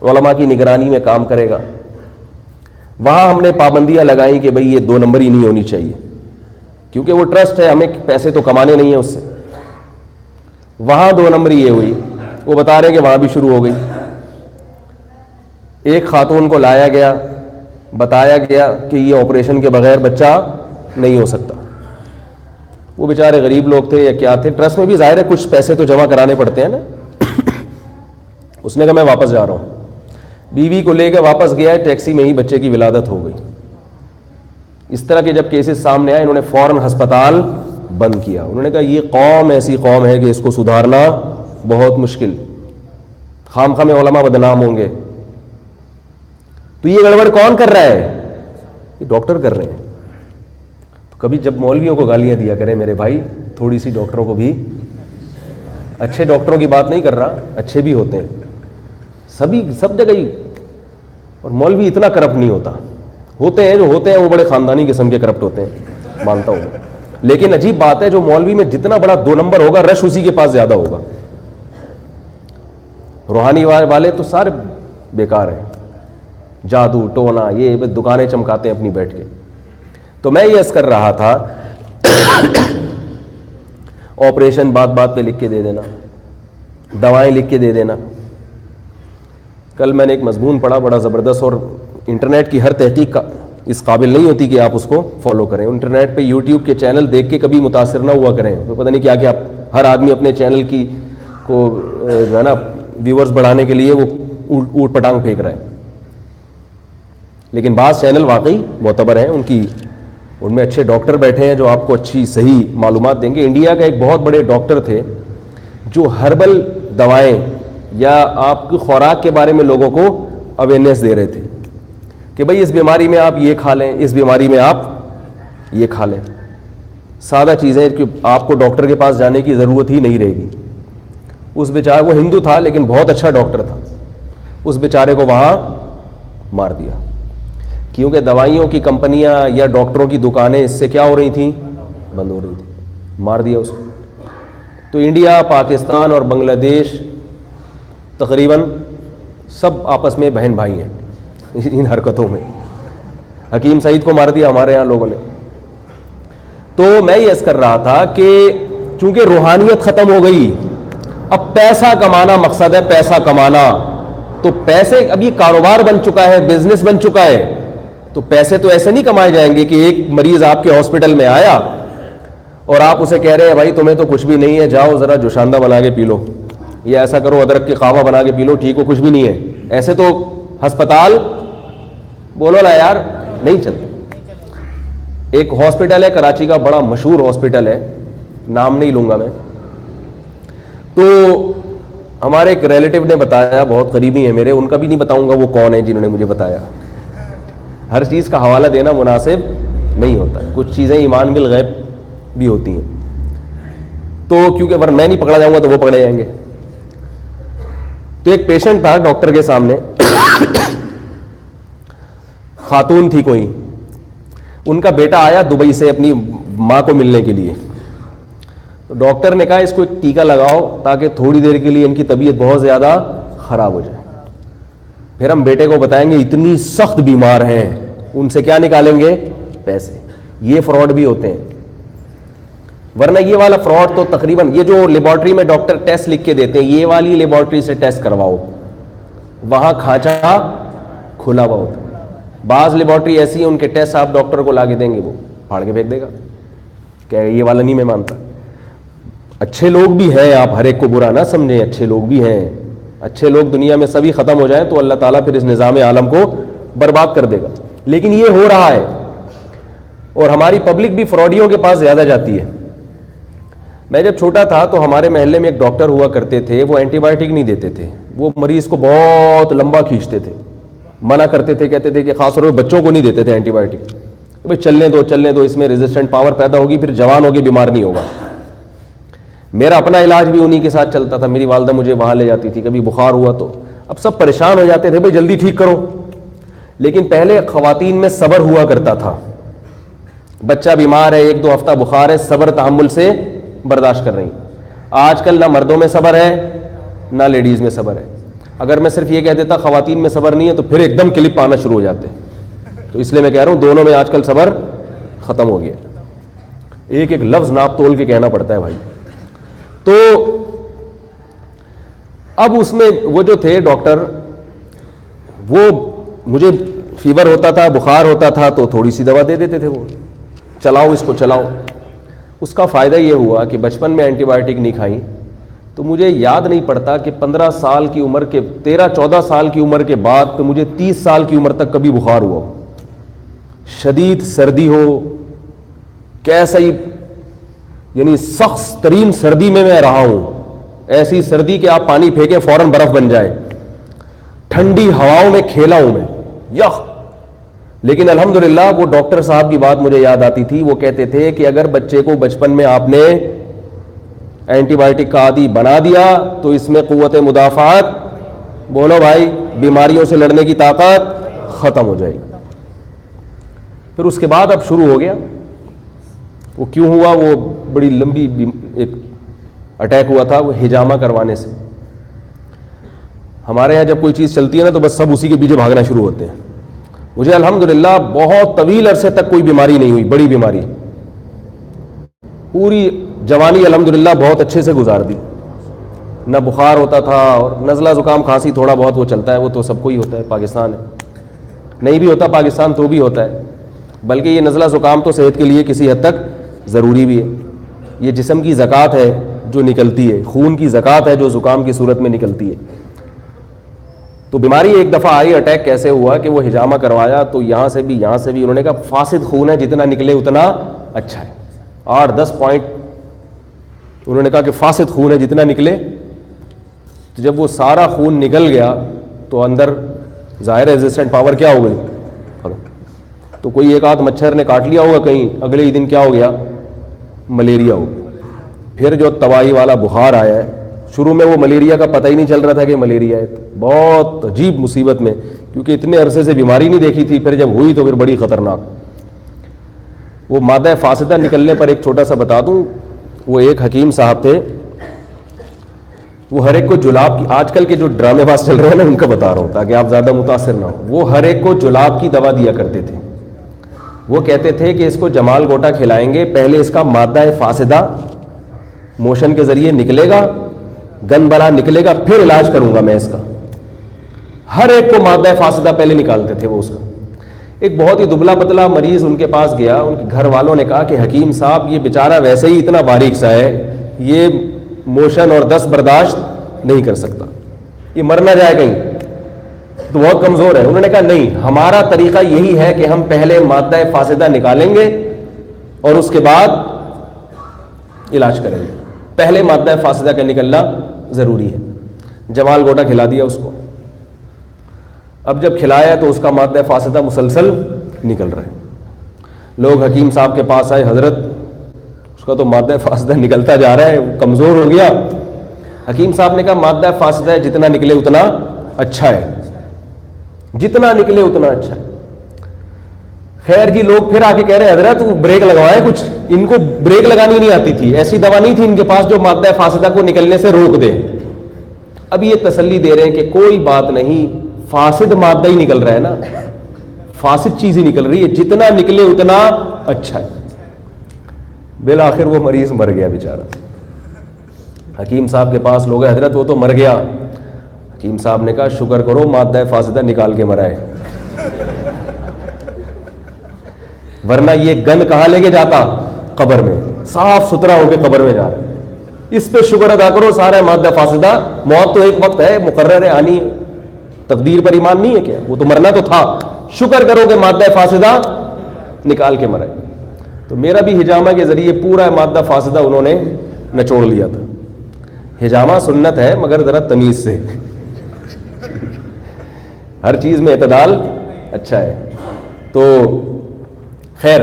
علماء کی نگرانی میں کام کرے گا. وہاں ہم نے پابندیاں لگائیں کہ بھئی یہ 2 نمبری نہیں ہونی چاہیے, کیونکہ وہ ٹرسٹ ہے, ہمیں پیسے تو کمانے نہیں ہیں اس سے. وہاں 2 نمبری یہ ہوئی, وہ بتا رہے کہ وہاں بھی شروع ہو گئی. ایک خاتون کو لایا گیا, بتایا گیا کہ یہ آپریشن کے بغیر بچہ نہیں ہو سکتا. وہ بیچارے غریب لوگ تھے یا کیا تھے, ٹرسٹ میں بھی ظاہر ہے کچھ پیسے تو جمع کرانے پڑتے ہیں نا, اس نے کہا میں واپس جا رہا ہوں. بیوی کو لے کے واپس گیا ہے, ٹیکسی میں ہی بچے کی ولادت ہو گئی. اس طرح کے جب کیسز سامنے آئے انہوں نے فوراً ہسپتال بند کیا. انہوں نے کہا یہ قوم ایسی قوم ہے کہ اس کو سدھارنا بہت مشکل, خام خواہ میں علماء بدنام ہوں گے. تو یہ گڑبڑ کون کر رہا ہے؟ یہ ڈاکٹر کر رہے ہیں. تو کبھی جب مولویوں کو گالیاں دیا کریں میرے بھائی, تھوڑی سی ڈاکٹروں کو بھی, اچھے ڈاکٹروں کی بات نہیں کر رہا, اچھے بھی ہوتے ہیں سب جگہ ہی, اور مولوی اتنا کرپٹ نہیں ہوتا. ہوتے ہیں جو ہوتے ہیں وہ بڑے خاندانی قسم کے کرپٹ ہوتے ہیں, مانتا ہوں, لیکن عجیب بات ہے جو مولوی میں جتنا بڑا 2 نمبر ہوگا رش اسی کے پاس زیادہ ہوگا. روحانی والے تو سارے بیکار ہیں, جادو ٹونا یہ دکانیں چمکاتے ہیں اپنی بیٹھ کے. تو میں یہ عرض کر رہا تھا آپریشن بات پہ لکھ کے دے دینا, دوائیں لکھ کے دے دینا. کل میں نے ایک مضمون پڑھا بڑا زبردست, اور انٹرنیٹ کی ہر تحقیق کا اس قابل نہیں ہوتی کہ آپ اس کو فالو کریں. انٹرنیٹ پہ یوٹیوب کے چینل دیکھ کے کبھی متاثر نہ ہوا کریں, تو پتہ نہیں کیا کیا ہر آدمی اپنے چینل کی کو جو ہے نا ویورز بڑھانے کے لیے وہ اوٹ پٹانگ پھینک رہا ہے. لیکن بعض چینل واقعی معتبر ہیں, ان میں اچھے ڈاکٹر بیٹھے ہیں جو آپ کو اچھی صحیح معلومات دیں گے. انڈیا کا ایک بہت بڑے ڈاکٹر تھے جو ہربل دوائیں یا آپ کی خوراک کے بارے میں لوگوں کو اویئرنیس دے رہے تھے کہ بھائی اس بیماری میں آپ یہ کھا لیں, اس بیماری میں آپ یہ کھا لیں. سادہ چیزیں کہ آپ کو ڈاکٹر کے پاس جانے کی ضرورت ہی نہیں رہے گی. اس بیچارے, وہ ہندو تھا لیکن بہت اچھا ڈاکٹر تھا, اس بیچارے کو وہاں مار دیا کیونکہ دوائیوں کی کمپنیاں یا ڈاکٹروں کی دکانیں اس سے کیا ہو رہی تھیں, بند ہو رہی تھیں. مار دیا اس کو. تو انڈیا, پاکستان اور بنگلہ دیش تقریباً سب آپس میں بہن بھائی ہیں ان حرکتوں میں. حکیم سعید کو مار دیا ہمارے یہاں لوگوں نے. تو میں یہ عرض کر رہا تھا کہ چونکہ روحانیت ختم ہو گئی, اب پیسہ کمانا مقصد ہے, پیسہ کمانا. تو پیسے, اب یہ کاروبار بن چکا ہے, بزنس بن چکا ہے. تو پیسے تو ایسے نہیں کمائے جائیں گے کہ ایک مریض آپ کے ہاسپٹل میں آیا اور آپ اسے کہہ رہے ہیں بھائی تمہیں تو کچھ بھی نہیں ہے, جاؤ ذرا جوشاندہ بنا کے پی لو, یا ایسا کرو ادرک کی قہوہ بنا کے پی لو, ٹھیک ہو, کچھ بھی نہیں ہے. ایسے تو ہسپتال بولو نا یار نہیں چلتا. ایک ہاسپٹل ہے کراچی کا, بڑا مشہور ہاسپٹل ہے, نام نہیں لوں گا میں. تو ہمارے ایک ریلیٹیو نے بتایا, بہت قریبی ہیں میرے, ان کا بھی نہیں بتاؤں گا وہ کون ہے جنہوں نے مجھے بتایا. ہر چیز کا حوالہ دینا مناسب نہیں ہوتا, کچھ چیزیں ایمان بالغیب بھی ہوتی ہیں. تو کیونکہ اگر میں نہیں پکڑا جاؤں گا تو وہ پکڑے جائیں گے. تو ایک پیشنٹ تھا ڈاکٹر کے سامنے, خاتون تھی کوئی, ان کا بیٹا آیا دبئی سے اپنی ماں کو ملنے کے لیے. تو ڈاکٹر نے کہا اس کو ایک ٹیکا لگاؤ تاکہ تھوڑی دیر کے لیے ان کی طبیعت بہت زیادہ خراب ہو جائے, پھر ہم بیٹے کو بتائیں گے اتنی سخت بیمار ہیں, ان سے کیا نکالیں گے, پیسے. یہ فراڈ بھی ہوتے ہیں. ورنہ یہ والا فراڈ تو تقریباً, یہ جو لیبارٹری میں ڈاکٹر ٹیسٹ لکھ کے دیتے ہیں, یہ والی لیبارٹری سے ٹیسٹ کرواؤ, وہاں کھانچا کھلا ہوا ہوتا ہے. بعض لیبارٹری ایسی ہیں ان کے ٹیسٹ آپ ڈاکٹر کو لا کے دیں گے, وہ پھاڑ کے پھینک دے گا کہ یہ والا نہیں میں مانتا. اچھے لوگ بھی ہیں, آپ ہر ایک کو برا نہ سمجھیں, اچھے لوگ بھی ہیں. اچھے لوگ دنیا میں سبھی ختم ہو جائیں تو اللہ تعالیٰ پھر اس نظام عالم کو برباد کر دے گا. لیکن یہ ہو رہا ہے, اور ہماری پبلک بھی فراڈیوں کے پاس زیادہ جاتی ہے. میں جب چھوٹا تھا تو ہمارے محلے میں ایک ڈاکٹر ہوا کرتے تھے, وہ اینٹی بایوٹک نہیں دیتے تھے, وہ مریض کو بہت لمبا کھینچتے تھے, منع کرتے تھے, کہتے تھے کہ خاص طور پہ بچوں کو نہیں دیتے تھے اینٹی بایوٹک, بھائی چلنے دو, اس میں ریزسٹنٹ پاور پیدا ہوگی, پھر جوان ہوگی بیمار نہیں ہوگا. میرا اپنا علاج بھی انہی کے ساتھ چلتا تھا, میری والدہ مجھے وہاں لے جاتی تھی, کبھی بخار ہوا تو. اب سب پریشان ہو جاتے تھے, بھائی جلدی ٹھیک کرو. لیکن پہلے خواتین میں صبر ہوا کرتا تھا, بچہ بیمار ہے, 1-2 ہفتہ بخار ہے, صبر تحمل سے برداشت کر رہی. آج کل نہ مردوں میں صبر ہے نہ لیڈیز میں صبر ہے. اگر میں صرف یہ کہہ دیتا خواتین میں صبر نہیں ہے تو پھر ایک دم کلپ آنا شروع ہو جاتے. تو اس لیے میں کہہ رہا ہوں دونوں میں آج کل صبر ختم ہو گیا, ایک ایک لفظ ناپ تول کے کہنا پڑتا ہے بھائی. تو اب اس میں وہ جو تھے ڈاکٹر, وہ مجھے فیور ہوتا تھا, بخار ہوتا تھا تو تھوڑی سی دوا دے دیتے تھے, وہ چلاؤ اس کو چلاؤ. اس کا فائدہ یہ ہوا کہ بچپن میں اینٹی بایوٹک نہیں کھائیں تو مجھے یاد نہیں پڑتا کہ 15 سال کی عمر کے 13-14 سال کی عمر کے بعد تو مجھے 30 سال کی عمر تک کبھی بخار ہوا ہو، شدید سردی ہو، کیسا ہی یعنی سخت ترین سردی میں رہا ہوں، ایسی سردی کہ آپ پانی پھینکیں فوراً برف بن جائے، ٹھنڈی ہواؤں میں کھیلا ہوں میں، یخ. لیکن الحمدللہ وہ ڈاکٹر صاحب کی بات مجھے یاد آتی تھی. وہ کہتے تھے کہ اگر بچے کو بچپن میں آپ نے اینٹی بائیوٹک کا عادی بنا دیا تو اس میں قوت مدافعت، بولو بھائی، بیماریوں سے لڑنے کی طاقت ختم ہو جائے گی. پھر اس کے بعد اب شروع ہو گیا. وہ کیوں ہوا؟ وہ بڑی لمبی ایک اٹیک ہوا تھا، وہ ہجامہ کروانے سے. ہمارے یہاں جب کوئی چیز چلتی ہے نا تو بس سب اسی کے پیچھے بھاگنا شروع ہوتے ہیں. مجھے الحمدللہ بہت طویل عرصے تک کوئی بیماری نہیں ہوئی، بڑی بیماری. پوری جوانی الحمدللہ بہت اچھے سے گزار دی، نہ بخار ہوتا تھا، اور نزلہ زکام کھانسی تھوڑا بہت وہ چلتا ہے، وہ تو سب کو ہی ہوتا ہے، پاکستان ہے. نہیں بھی ہوتا پاکستان تو بھی ہوتا ہے. بلکہ یہ نزلہ زکام تو صحت کے لیے کسی حد تک ضروری بھی ہے. یہ جسم کی زکوٰۃ ہے جو نکلتی ہے، خون کی زکوٰۃ ہے جو زکام کی صورت میں نکلتی ہے. تو بیماری ایک دفعہ آئی، اٹیک کیسے ہوا کہ وہ ہجامہ کروایا تو یہاں سے بھی انہوں نے کہا فاسد خون ہے، جتنا نکلے اتنا اچھا ہے. 8-10 پوائنٹ انہوں نے کہا کہ فاسد خون ہے، جتنا نکلے. تو جب وہ سارا خون نکل گیا تو اندر ظاہر ریزسٹنٹ پاور کیا ہو گئی. تو کوئی ایک آدھ مچھر نے کاٹ لیا ہوگا کہیں، اگلے ہی دن کیا ہو گیا؟ ملیریا ہو گیا. پھر جو تباہی والا بخار آیا ہے، شروع میں وہ ملیریا کا پتہ ہی نہیں چل رہا تھا کہ ملیریا ہے. بہت عجیب مصیبت میں، کیونکہ اتنے عرصے سے بیماری نہیں دیکھی تھی. پھر جب ہوئی تو پھر بڑی خطرناک. وہ مادہ فاسدہ نکلنے پر ایک چھوٹا سا بتا دوں. وہ ایک حکیم صاحب تھے، وہ ہر ایک کو جلاب کی، آج کل کے جو ڈرامے باز چل رہے ہیں نا ان کا بتا رہا ہوں تاکہ آپ زیادہ متاثر نہ ہو. وہ ہر ایک کو جلاب کی دوا دیا کرتے تھے. وہ کہتے تھے کہ اس کو جمال گوٹا کھلائیں گے، پہلے اس کا مادہ فاسدہ موشن کے ذریعے نکلے گا، گن بلا نکلے گا، پھر علاج کروں گا میں اس کا. ہر ایک کو مادہ فاسدہ پہلے نکالتے تھے وہ اس کا. ایک بہت ہی دبلا پتلا مریض ان کے پاس گیا. ان کے گھر والوں نے کہا کہ حکیم صاحب یہ بیچارہ ویسے ہی اتنا باریک سا ہے، یہ موشن اور دست برداشت نہیں کر سکتا، یہ مر نہ جائے کہیں، تو بہت کمزور ہے. انہوں نے کہا نہیں، ہمارا طریقہ یہی ہے کہ ہم پہلے مادہ فاسدہ نکالیں گے اور اس کے بعد علاج کریں گے. پہلے مادہ فاسدہ کا نکلنا ضروری ہے. جمال گوٹا کھلا دیا اس کو. اب جب کھلایا تو اس کا مادہ فاسدہ مسلسل نکل رہا ہے. لوگ حکیم صاحب کے پاس آئے، حضرت اس کا تو مادہ فاسدہ نکلتا جا رہا ہے، کمزور ہو گیا. حکیم صاحب نے کہا مادہ فاسدہ جتنا نکلے اتنا اچھا ہے، جتنا نکلے اتنا اچھا ہے. خیر جی، لوگ پھر آ کے کہہ رہے حضرت وہ بریک لگوائے کچھ. ان کو بریک لگانی نہیں آتی تھی، ایسی دوا نہیں تھی ان کے پاس جو مادہ فاسدہ کو نکلنے سے روک دے. اب یہ تسلی دے رہے ہیں کہ کوئی بات نہیں، فاسد مادہ ہی نکل رہا ہے نا، فاسد چیز ہی نکل رہی ہے، جتنا نکلے اتنا اچھا ہے. بالآخر وہ مریض مر گیا بیچارہ. حکیم صاحب کے پاس لوگ حضرت وہ تو مر گیا. حکیم صاحب نے کہا شکر کرو مادہ فاسدہ نکال کے مرا ہے، ورنہ یہ گند کہاں لے کے جاتا؟ قبر میں. صاف ستھرا ہو کے قبر میں جا رہا ہے. اس پہ شکر ادا کرو، سارا مادہ فاسدہ. موت تو ایک وقت ہے، مقرر ہے، آنی ہے. تقدیر پر ایمان نہیں ہے کیا؟ وہ تو مرنا تو تھا. شکر کرو کہ مادہ فاسدہ نکال کے مرا ہے. تو میرا بھی ہجامہ کے ذریعے پورا مادہ فاسدہ انہوں نے نچوڑ لیا تھا. ہجامہ سنت ہے مگر ذرا تمیز سے، ہر چیز میں اعتدال اچھا ہے. تو خیر،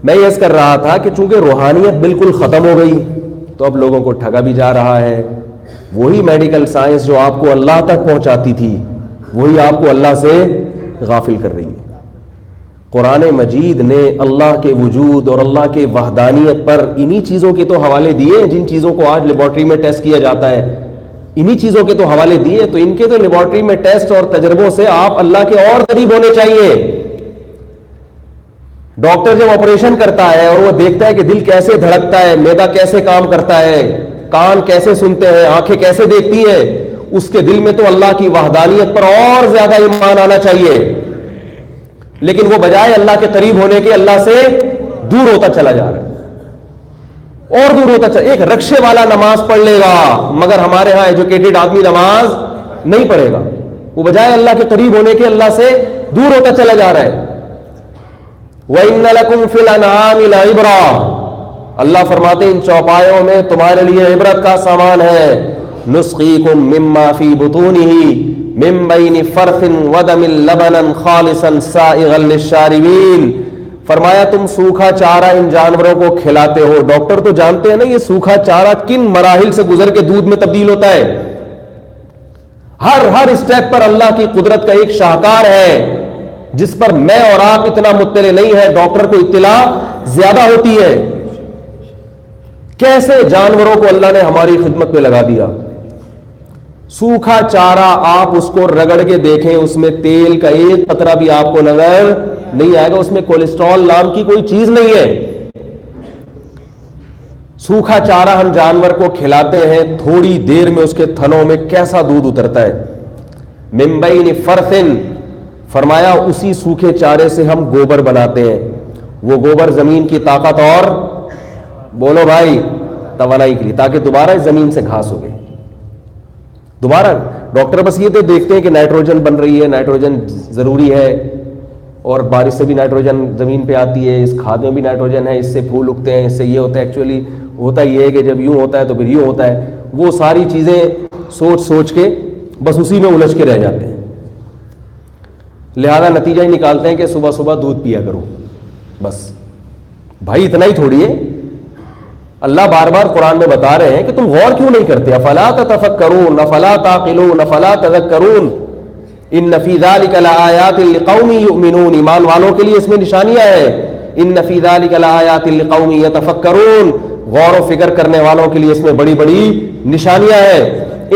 میں یہ عرض کر رہا تھا کہ چونکہ روحانیت بالکل ختم ہو گئی تو اب لوگوں کو ٹھگا بھی جا رہا ہے. وہی میڈیکل سائنس جو آپ کو اللہ تک پہنچاتی تھی وہی آپ کو اللہ سے غافل کر رہی ہے. قرآن مجید نے اللہ کے وجود اور اللہ کے وحدانیت پر انہی چیزوں کے تو حوالے دیے جن چیزوں کو آج لیبارٹری میں ٹیسٹ کیا جاتا ہے. انہی چیزوں کے تو حوالے دیے. تو ان کے تو لیبارٹری میں ٹیسٹ اور تجربوں سے آپ اللہ کے اور قریب ہونے چاہیے. ڈاکٹر جب آپریشن کرتا ہے اور وہ دیکھتا ہے کہ دل کیسے دھڑکتا ہے، معدہ کیسے کام کرتا ہے، کان کیسے سنتے ہیں، آنکھیں کیسے دیکھتی ہیں، اس کے دل میں تو اللہ کی وحدانیت پر اور زیادہ ایمان آنا چاہیے. لیکن وہ بجائے اللہ کے قریب ہونے کے اللہ سے دور ہوتا چلا جا رہا ہے. اور دور ہوتا چلا. ایک رکشے والا نماز پڑھ لے گا, مگر ہمارے ہاں ایجوکیٹڈ آدمی نماز نہیں پڑھے گا. وہ بجائے اللہ کے قریب ہونے کے اللہ سے دور ہوتا چلا جا رہا ہے. وَإِنَّ لَكُمْ فِي الْأَنْعَامِ لَعِبْرَةً, اللہ فرماتے ہیں ان چوپایوں میں تمہارے لیے عبرت کا سامان ہے. نُسْقِيكُم مِّمَّا فِي بُطُونِهِ مِن بَيْنِ فَرْثٍ وَدَمٍ لَبَنًا خَالِصًا سَائِغًا لِّلشَّارِبِينَ. فرمایا تم سوکھا چارہ ان جانوروں کو کھلاتے ہو. ڈاکٹر تو جانتے ہیں نا یہ سوکھا چارہ کن مراحل سے گزر کے دودھ میں تبدیل ہوتا ہے. ہر اسٹیپ پر اللہ کی قدرت کا ایک شاہکار ہے جس پر میں اور آپ اتنا مطلع نہیں ہے, ڈاکٹر کو اطلاع زیادہ ہوتی ہے. کیسے جانوروں کو اللہ نے ہماری خدمت میں لگا دیا. سوکھا چارہ آپ اس کو رگڑ کے دیکھیں, اس میں تیل کا ایک قطرہ بھی آپ کو نظر نہیں آئے گا, اس میں کولیسٹرول نام کی کوئی چیز نہیں ہے. سوکھا چارہ ہم جانور کو کھلاتے ہیں, تھوڑی دیر میں اس کے تھنوں میں کیسا دودھ اترتا ہے. من بین فرثن, فرمایا اسی سوکھے چارے سے ہم گوبر بناتے ہیں. وہ گوبر زمین کی طاقت اور بولو بھائی توانائی کے لیے, تاکہ دوبارہ اس زمین سے گھاس ہوگی. دوبارہ ڈاکٹر بس یہ تو دیکھتے ہیں کہ نائٹروجن بن رہی ہے, نائٹروجن ضروری ہے, اور بارش سے بھی نائٹروجن زمین پہ آتی ہے, اس کھاد میں بھی نائٹروجن ہے, اس سے پھول اگتے ہیں, اس سے یہ ہوتا ہے. ایکچولی ہوتا یہ ہے کہ جب یوں ہوتا ہے تو پھر یوں ہوتا ہے. وہ ساری چیزیں سوچ کے بس اسی میں الجھ کے رہ جاتے ہیں. لہذا نتیجہ ہی نکالتے ہیں کہ صبح صبح دودھ پیا کرو. بس بھائی اتنا ہی تھوڑی ہے. اللہ بار بار قرآن میں بتا رہے ہیں کہ تم غور کیوں نہیں کرتے. افلا تتفکرون افلا تعقلون افلا تذکرون ان فی ذلک لآیات لقوم یؤمنون, ایمان والوں کے لیے اس میں نشانیاں ہیں. ان فی ذلک لآیات لقوم یتفکرون, غور و فکر کرنے والوں کے لیے اس میں بڑی بڑی نشانیاں ہیں.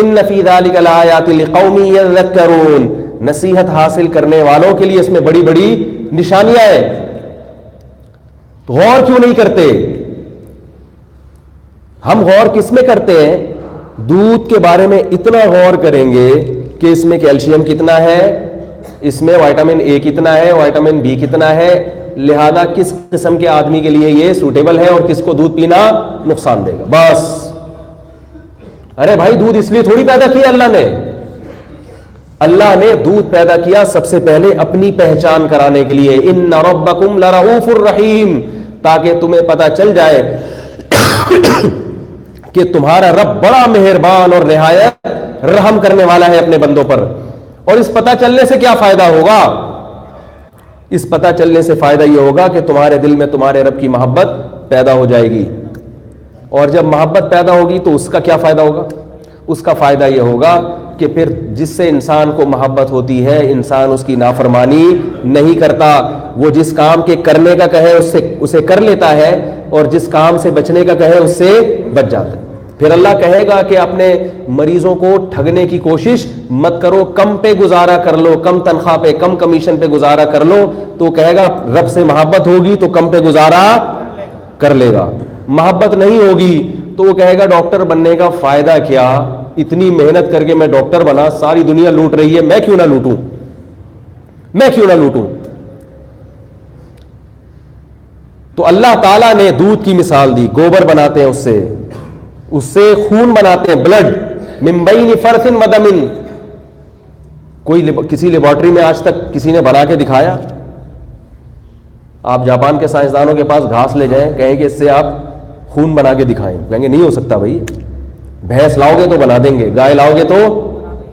ان فی ذلک لآیات لقوم یذکرون, نصیحت حاصل کرنے والوں کے لیے اس میں بڑی بڑی نشانیاں ہیں. غور کیوں نہیں کرتے؟ ہم غور کس میں کرتے ہیں؟ دودھ کے بارے میں اتنا غور کریں گے کہ اس میں کیلشیم کتنا ہے, اس میں وائٹامن اے کتنا ہے, وائٹامن بی کتنا ہے, لہذا کس قسم کے آدمی کے لیے یہ سوٹیبل ہے اور کس کو دودھ پینا نقصان دے گا. بس ارے بھائی دودھ اس لیے تھوڑی پیدا کیا اللہ نے. اللہ نے دودھ پیدا کیا سب سے پہلے اپنی پہچان کرانے کے لیے. ان ربکم لرؤوف الرحیم, تاکہ تمہیں پتا چل جائے کہ تمہارا رب بڑا مہربان اور نہایت رحم کرنے والا ہے اپنے بندوں پر. اور اس پتہ چلنے سے کیا فائدہ ہوگا؟ اس پتہ چلنے سے فائدہ یہ ہوگا کہ تمہارے دل میں تمہارے رب کی محبت پیدا ہو جائے گی. اور جب محبت پیدا ہوگی تو اس کا کیا فائدہ ہوگا؟ اس کا فائدہ یہ ہوگا کہ پھر جس سے انسان کو محبت ہوتی ہے انسان اس کی نافرمانی نہیں کرتا. وہ جس کام کے کرنے کا کہے اسے کر لیتا ہے, اور جس کام سے بچنے کا کہے اس سے بچ جاتا ہے. پھر اللہ کہے گا کہ اپنے مریضوں کو ٹھگنے کی کوشش مت کرو, کم پہ گزارا کر لو, کم تنخواہ پہ کم کمیشن پہ گزارا کر لو. تو کہے گا رب سے محبت ہوگی تو کم پہ گزارا کر لے گا. محبت نہیں ہوگی تو وہ کہے گا ڈاکٹر بننے کا فائدہ کیا, اتنی محنت کر کے میں ڈاکٹر بنا, ساری دنیا لوٹ رہی ہے, میں کیوں نہ لوٹوں, میں کیوں نہ لوٹوں. تو اللہ تعالیٰ نے دودھ کی مثال دی, گوبر بناتے ہیں اس سے خون بناتے ہیں, بلڈ. من بین فرث ودم, کوئی کسی لیبارٹری میں آج تک کسی نے بنا کے دکھایا؟ آپ جاپان کے سائنسدانوں کے پاس گھاس لے جائیں, کہیں کہ اس سے آپ خون بنا کے دکھائیں, کہیں گے نہیں ہو سکتا بھائی. بھینس لاؤ گے تو بنا دیں گے, گائے لاؤ گے تو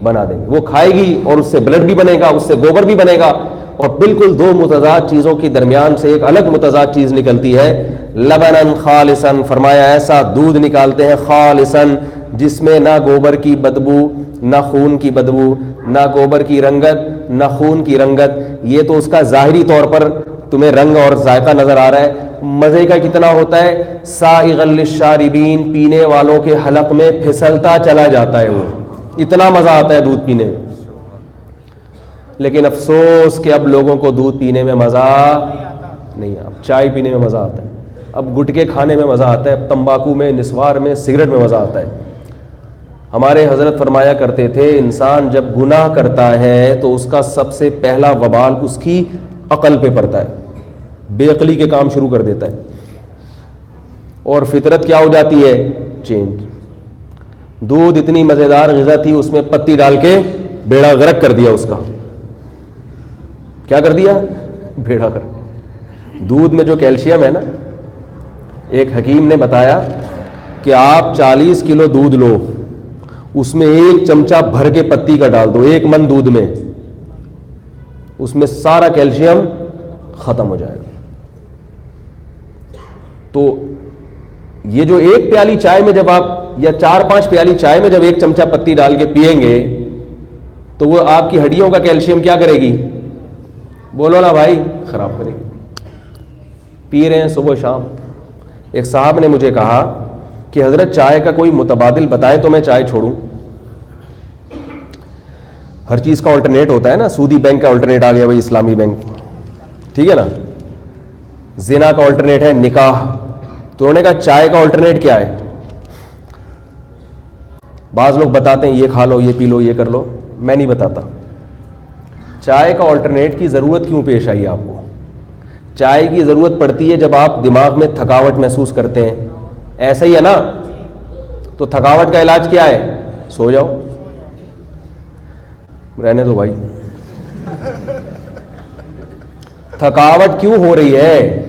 بنا دیں گے. وہ کھائے گی اور اس سے بلڈ بھی بنے گا, اس سے گوبر بھی بنے گا, اور بالکل دو متضاد چیزوں کے درمیان سے ایک الگ متضاد چیز نکلتی ہے. لبنن خالصن, فرمایا ایسا دودھ نکالتے ہیں خالصن جس میں نہ گوبر کی بدبو, نہ خون کی بدبو, نہ گوبر کی رنگت, نہ خون کی رنگت. یہ تو اس کا ظاہری طور پر تمہیں رنگ اور ذائقہ نظر آ رہا ہے, مزے کا کتنا ہوتا ہے. سائغا للشاربین, پینے والوں کے حلق میں پھسلتا چلا جاتا ہے, وہ اتنا مزہ آتا ہے دودھ پینے میں. لیکن افسوس کہ اب لوگوں کو دودھ پینے میں مزہ نہیں, اب چائے پینے میں مزہ آتا ہے, اب گٹکے کھانے میں مزہ آتا ہے, اب تمباکو میں, نسوار میں, سگریٹ میں مزہ آتا ہے. ہمارے حضرت فرمایا کرتے تھے انسان جب گناہ کرتا ہے تو اس کا سب سے پہلا وبال اس کی عقل پہ پڑتا ہے, بے عقلی کے کام شروع کر دیتا ہے. اور فطرت کیا ہو جاتی ہے؟ چینج. دودھ اتنی مزیدار غذا تھی, اس میں پتی ڈال کے بیڑا غرق کر دیا اس کا. کیا کر دیا؟ بیڑا غرق. دودھ میں جو کیلشیم ہے نا, ایک حکیم نے بتایا کہ آپ 40 کلو دودھ لو, اس میں 1 چمچہ بھر کے پتی کا ڈال دو, 1 من دودھ میں, اس میں سارا کیلشیم ختم ہو جائے گا. تو یہ جو 1 پیالی چائے میں جب آپ, یا 4-5 پیالی چائے میں جب 1 چمچہ پتی ڈال کے پیئیں گے تو وہ آپ کی ہڈیوں کا کیلشیم کیا کرے گی؟ بولو نا بھائی, خراب کرے گی. پی رہے ہیں صبح شام. ایک صاحب نے مجھے کہا کہ حضرت چائے کا کوئی متبادل بتائیں تو میں چائے چھوڑوں. ہر چیز کا آلٹرنیٹ ہوتا ہے نا, سودی بینک کا آلٹرنیٹ آ گیا بھائی اسلامی بینک, ٹھیک ہے نا. زنا کا آلٹرنیٹ ہے نکاح. تو انہوں نے کہا چائے کا آلٹرنیٹ کیا ہے؟ بعض لوگ بتاتے ہیں یہ کھا لو, یہ پی لو, یہ کر لو. میں نہیں بتاتا. چائے کا آلٹرنیٹ کی ضرورت کیوں پیش آئی آپ کو؟ چائے کی ضرورت پڑتی ہے جب آپ دماغ میں تھکاوٹ محسوس کرتے ہیں, ایسا ہی ہے نا. تو تھکاوٹ کا علاج کیا ہے؟ سو جاؤ. رہنے دو بھائی. تھکاوٹ کیوں ہو رہی ہے؟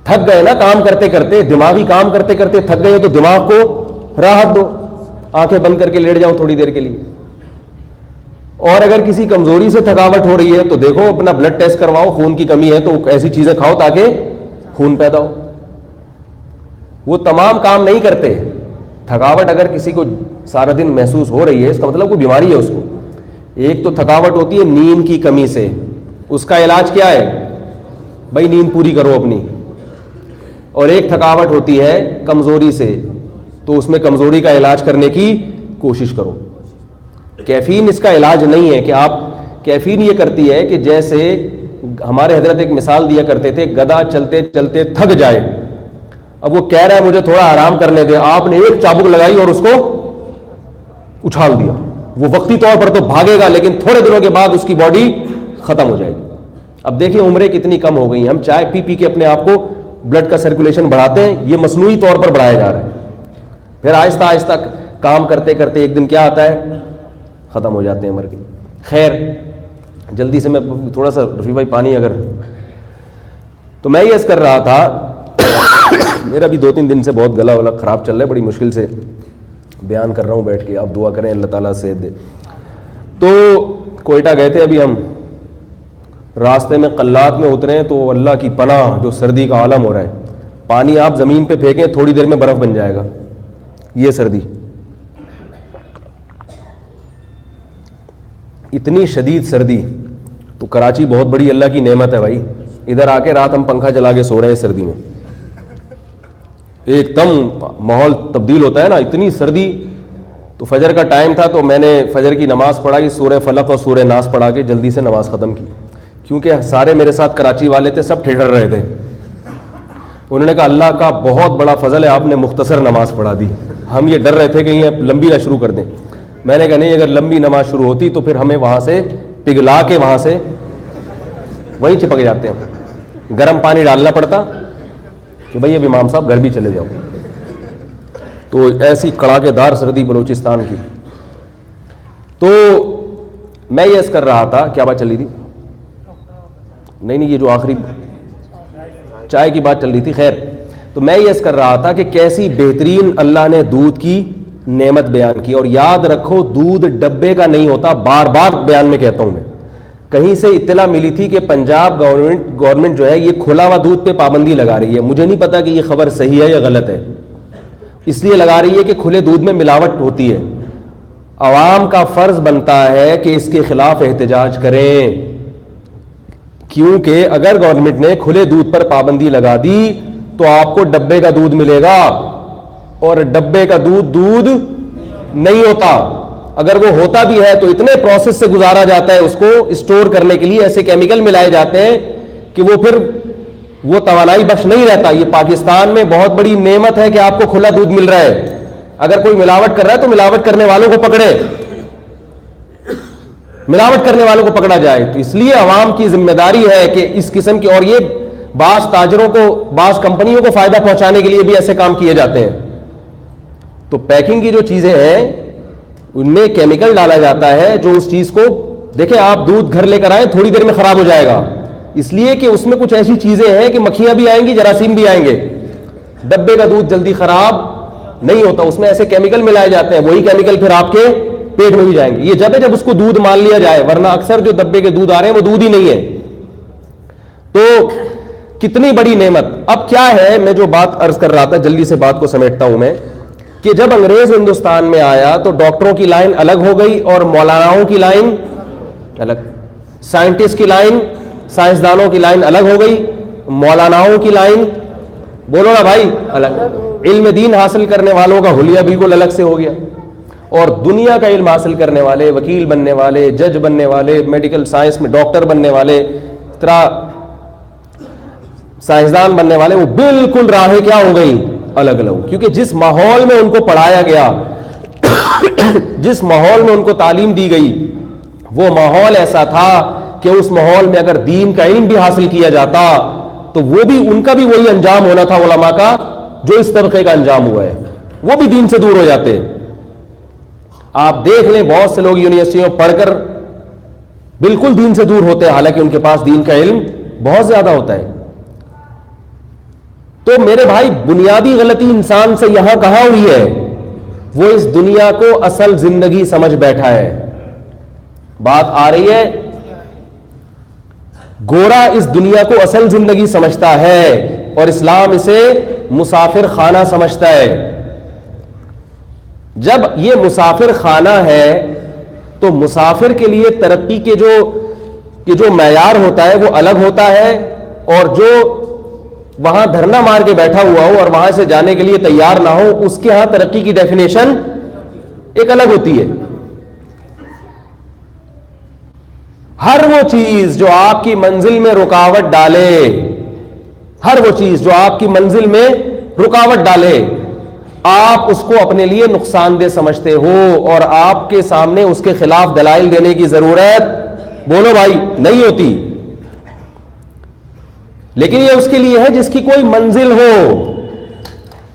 تھک گئے نا کام کرتے کرتے, دماغی کام کرتے کرتے تھک گئے, تو دماغ کو راحت دو, آنکھیں بند کر کے لیٹ جاؤ تھوڑی دیر کے لیے. اور اگر کسی کمزوری سے تھکاوٹ ہو رہی ہے تو دیکھو اپنا بلڈ ٹیسٹ کرواؤ, خون کی کمی ہے تو ایسی چیزیں کھاؤ تاکہ خون پیدا ہو. وہ تمام کام نہیں کرتے. تھکاوٹ اگر کسی کو سارا دن محسوس ہو رہی ہے, اس کا مطلب کوئی بیماری ہے اس کو. ایک تو تھکاوٹ ہوتی ہے نیند کی کمی سے, اس کا علاج کیا ہے بھائی؟ نیند پوری کرو اپنی. اور ایک تھکاوٹ ہوتی ہے کمزوری سے, تو اس میں کمزوری کا علاج کرنے کی کوشش کرو. کیفین اس کا علاج نہیں ہے کہ آپ, کیفین یہ کرتی ہے کہ جیسے ہمارے حضرت ایک مثال دیا کرتے تھے, گدھا چلتے چلتے تھک جائے, اب وہ کہہ رہا ہے مجھے تھوڑا آرام کرنے دے, آپ نے ایک چابک لگائی اور اس کو اچھال دیا. وہ وقتی طور پر تو بھاگے گا لیکن تھوڑے دنوں کے بعد اس کی باڈی ختم ہو جائے گی. اب دیکھیں عمریں کتنی کم ہو گئی ہیں. ہم چائے پی پی کے اپنے آپ کو بلڈ کا سرکولیشن بڑھاتے ہیں, یہ مصنوعی طور پر بڑھایا جا رہا ہے. پھر آہستہ آہستہ کام کرتے کرتے ایک دن کیا آتا ہے؟ ختم ہو جاتے ہیں, مر کے. خیر جلدی سے میں تھوڑا سا رفیع بھائی پانی اگر, تو میں یہ عرض کر رہا تھا میرا بھی 2-3 دن سے بہت گلا ولا خراب چل رہا ہے, بڑی مشکل سے بیان کر رہا ہوں بیٹھ کے, آپ دعا کریں اللہ تعالیٰ سے دے. تو کوئٹہ گئے تھے ابھی ہم, راستے میں قلات میں اترے تو اللہ کی پناہ جو سردی کا عالم ہو رہا ہے. پانی آپ زمین پہ پھینکیں تھوڑی دیر میں برف بن جائے گا, یہ سردی اتنی شدید سردی. تو کراچی بہت بڑی اللہ کی نعمت ہے بھائی, ادھر آ کے رات ہم پنکھا چلا کے سو رہے ہیں سردی میں, ایک دم ماحول تبدیل ہوتا ہے نا, اتنی سردی. تو فجر کا ٹائم تھا تو میں نے فجر کی نماز پڑھائی, سورہ فلق اور سورہ ناس پڑھا کے جلدی سے نماز ختم کی, کیونکہ سارے میرے ساتھ کراچی والے تھے, سب ٹھٹر رہے تھے. انہوں نے کہا اللہ کا بہت بڑا فضل ہے, آپ نے مختصر نماز پڑھا دی. ہم یہ ڈر رہے تھے کہ یہ لمبی نہ شروع کر دیں. میں نے کہا نہیں, اگر لمبی نماز شروع ہوتی تو پھر ہمیں وہاں سے پگھلا کے وہاں سے وہیں چپک جاتے ہیں, گرم پانی ڈالنا پڑتا کہ بھائی اب امام صاحب گھر بھی چلے جاؤ. تو ایسی کڑاکے دار سردی بلوچستان کی. تو میں یہ عرض کر رہا تھا, کیا بات چل رہی تھی؟ نہیں یہ جو آخری چائے کی بات چل رہی تھی. خیر, تو میں یہ عرض کر رہا تھا کہ کیسی بہترین اللہ نے دودھ کی نعمت بیان کی. اور یاد رکھو دودھ ڈبے کا نہیں ہوتا, بار بار بیان میں کہتا ہوں میں. کہیں سے اطلاع ملی تھی کہ پنجاب گورنمنٹ جو ہے یہ کھلا ہوا دودھ پہ پابندی لگا رہی ہے. مجھے نہیں پتا کہ یہ خبر صحیح ہے یا غلط ہے, اس لیے لگا رہی ہے کہ کھلے دودھ میں ملاوٹ ہوتی ہے. عوام کا فرض بنتا ہے کہ اس کے خلاف احتجاج کریں, کیونکہ اگر گورنمنٹ نے کھلے دودھ پر پابندی لگا دی تو آپ کو ڈبے کا دودھ ملے گا, اور ڈبے کا دودھ نہیں ہوتا. اگر وہ ہوتا بھی ہے تو اتنے پروسیس سے گزارا جاتا ہے, اس کو اسٹور کرنے کے لیے ایسے کیمیکل ملائے جاتے ہیں کہ وہ پھر وہ توانائی بخش نہیں رہتا. یہ پاکستان میں بہت بڑی نعمت ہے کہ آپ کو کھلا دودھ مل رہا ہے. اگر کوئی ملاوٹ کر رہا ہے تو ملاوٹ کرنے والوں کو پکڑے, ملاوٹ کرنے والوں کو پکڑا جائے. تو اس لیے عوام کی ذمہ داری ہے کہ اس قسم کی, اور یہ بعض تاجروں کو, بعض کمپنیوں کو فائدہ پہنچانے کے لیے بھی ایسے کام کیے جاتے ہیں. تو پیکنگ کی جو چیزیں ہیں ان میں کیمیکل ڈالا جاتا ہے جو اس چیز کو, دیکھیں آپ دودھ گھر لے کر آئیں تھوڑی دیر میں خراب ہو جائے گا, اس لیے کہ اس میں کچھ ایسی چیزیں ہیں کہ مکھیاں بھی آئیں گی, جراثیم بھی آئیں گے. ڈبے کا دودھ جلدی خراب نہیں ہوتا, اس میں ایسے کیمیکل ملائے جاتے ہیں, وہی کیمیکل پھر آپ کے پیٹ میں بھی جائیں گے. یہ جب اس کو دودھ مان لیا جائے, ورنہ اکثر جو ڈبے کے دودھ آ رہے ہیں وہ دودھ ہی نہیں ہے. تو کتنی بڑی نعمت. اب کیا ہے, میں جو بات عرض کر رہا تھا, جلدی سے بات کو سمیٹتا ہوں میں, کہ جب انگریز ہندوستان میں آیا تو ڈاکٹروں کی لائن الگ ہو گئی اور مولاناؤں کی لائن الگ, سائنٹسٹ کی لائن, سائنسدانوں کی لائن الگ ہو گئی, مولاناؤں کی لائن, بولو نا بھائی, الگ. علم دین حاصل کرنے والوں کا حلیہ بالکل الگ سے ہو گیا, اور دنیا کا علم حاصل کرنے والے, وکیل بننے والے, جج بننے والے, میڈیکل سائنس میں ڈاکٹر بننے والے, طرح سائنسدان بننے والے, وہ بالکل راہیں کیا ہو گئی, الگ الگ. کیونکہ جس ماحول میں ان کو پڑھایا گیا, جس ماحول میں ان کو تعلیم دی گئی, وہ ماحول ایسا تھا کہ اس ماحول میں اگر دین کا علم بھی حاصل کیا جاتا تو وہ بھی, ان کا بھی وہی انجام ہونا تھا علماء کا جو اس طبقے کا انجام ہوا ہے, وہ بھی دین سے دور ہو جاتے. آپ دیکھ لیں بہت سے لوگ یونیورسٹیوں پڑھ کر بالکل دین سے دور ہوتے ہیں, حالانکہ ان کے پاس دین کا علم بہت زیادہ ہوتا ہے. تو میرے بھائی, بنیادی غلطی انسان سے یہاں کہاں ہوئی ہے, وہ اس دنیا کو اصل زندگی سمجھ بیٹھا ہے. بات آ رہی ہے, گورا اس دنیا کو اصل زندگی سمجھتا ہے اور اسلام اسے مسافر خانہ سمجھتا ہے. جب یہ مسافر خانہ ہے تو مسافر کے لیے ترقی کے جو معیار ہوتا ہے وہ الگ ہوتا ہے, اور جو وہاں دھرنا مار کے بیٹھا ہوا ہو اور وہاں سے جانے کے لیے تیار نہ ہو, اس کے ہاں ترقی کی ڈیفینیشن ایک الگ ہوتی ہے. ہر وہ چیز جو آپ کی منزل میں رکاوٹ ڈالے, ہر وہ چیز جو آپ کی منزل میں رکاوٹ ڈالے, آپ اس کو اپنے لیے نقصان دہ سمجھتے ہو, اور آپ کے سامنے اس کے خلاف دلائل دینے کی ضرورت, بولو بھائی, نہیں ہوتی. لیکن یہ اس کے لیے ہے جس کی کوئی منزل ہو.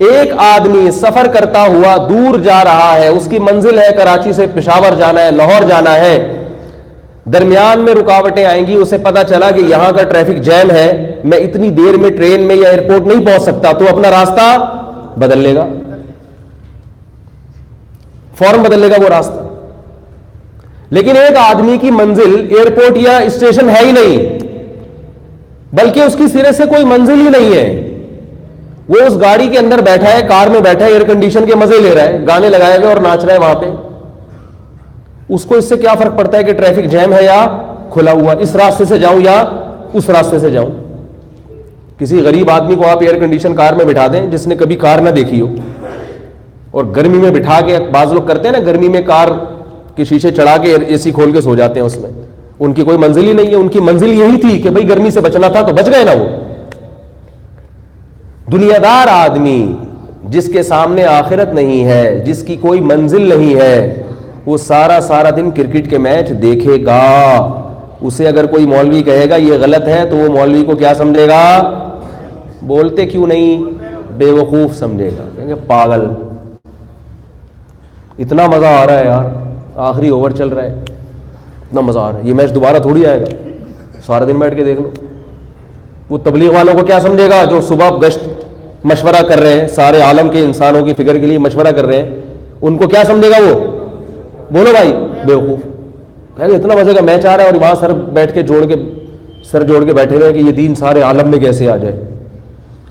ایک آدمی سفر کرتا ہوا دور جا رہا ہے, اس کی منزل ہے کراچی سے پشاور جانا ہے, لاہور جانا ہے, درمیان میں رکاوٹیں آئیں گی, اسے پتا چلا کہ یہاں کا ٹریفک جیم ہے, میں اتنی دیر میں ٹرین میں یا ایئرپورٹ نہیں پہنچ سکتا, تو اپنا راستہ بدل لے گا, فوراً بدل لے گا وہ راستہ. لیکن ایک آدمی کی منزل ایئرپورٹ یا اسٹیشن ہے ہی نہیں, بلکہ اس کی سرے سے کوئی منزل ہی نہیں ہے, وہ اس گاڑی کے اندر بیٹھا ہے, کار میں بیٹھا ہے, ایئر کنڈیشن کے مزے لے رہا ہے, گانے لگائے ہوئے اور ناچ رہا ہے وہاں پہ. اس کو اس سے کیا فرق پڑتا ہے کہ ٹریفک جیم ہے یا کھلا ہوا, اس راستے سے جاؤں یا اس راستے سے جاؤں. کسی غریب آدمی کو آپ ایئر کنڈیشن کار میں بٹھا دیں جس نے کبھی کار نہ دیکھی ہو, اور گرمی میں بٹھا کے, بعض لوگ کرتے ہیں نا گرمی میں کار کے شیشے چڑھا کے اے سی کھول کے سو جاتے ہیں اس میں, ان کی کوئی منزل ہی نہیں ہے. ان کی منزل یہی تھی کہ بھئی گرمی سے بچنا تھا تو بچ گئے نا وہ. دنیا دار آدمی جس کے سامنے آخرت نہیں ہے, جس کی کوئی منزل نہیں ہے, وہ سارا دن کرکٹ کے میچ دیکھے گا. اسے اگر کوئی مولوی کہے گا یہ غلط ہے تو وہ مولوی کو کیا سمجھے گا, بولتے کیوں نہیں, بے وقوف سمجھے گا, کہیں گے پاگل. اتنا مزہ آ رہا ہے یار, آخری اوور چل رہا ہے, اتنا مزہ آ رہا ہے, یہ میچ دوبارہ تھوڑی آئے گا, سارا دن بیٹھ کے دیکھ لو. وہ تبلیغ والوں کو کیا سمجھے گا جو صبح گشت مشورہ کر رہے ہیں, سارے عالم کے انسانوں کی فکر کے لیے مشورہ کر رہے ہیں, ان کو کیا سمجھے گا وہ, بولو بھائی, بیوقوف. اتنا مزے کا میچ آ رہا ہے اور وہاں سر جوڑ کے بیٹھے ہوئے کہ یہ دین سارے عالم میں کیسے آ جائے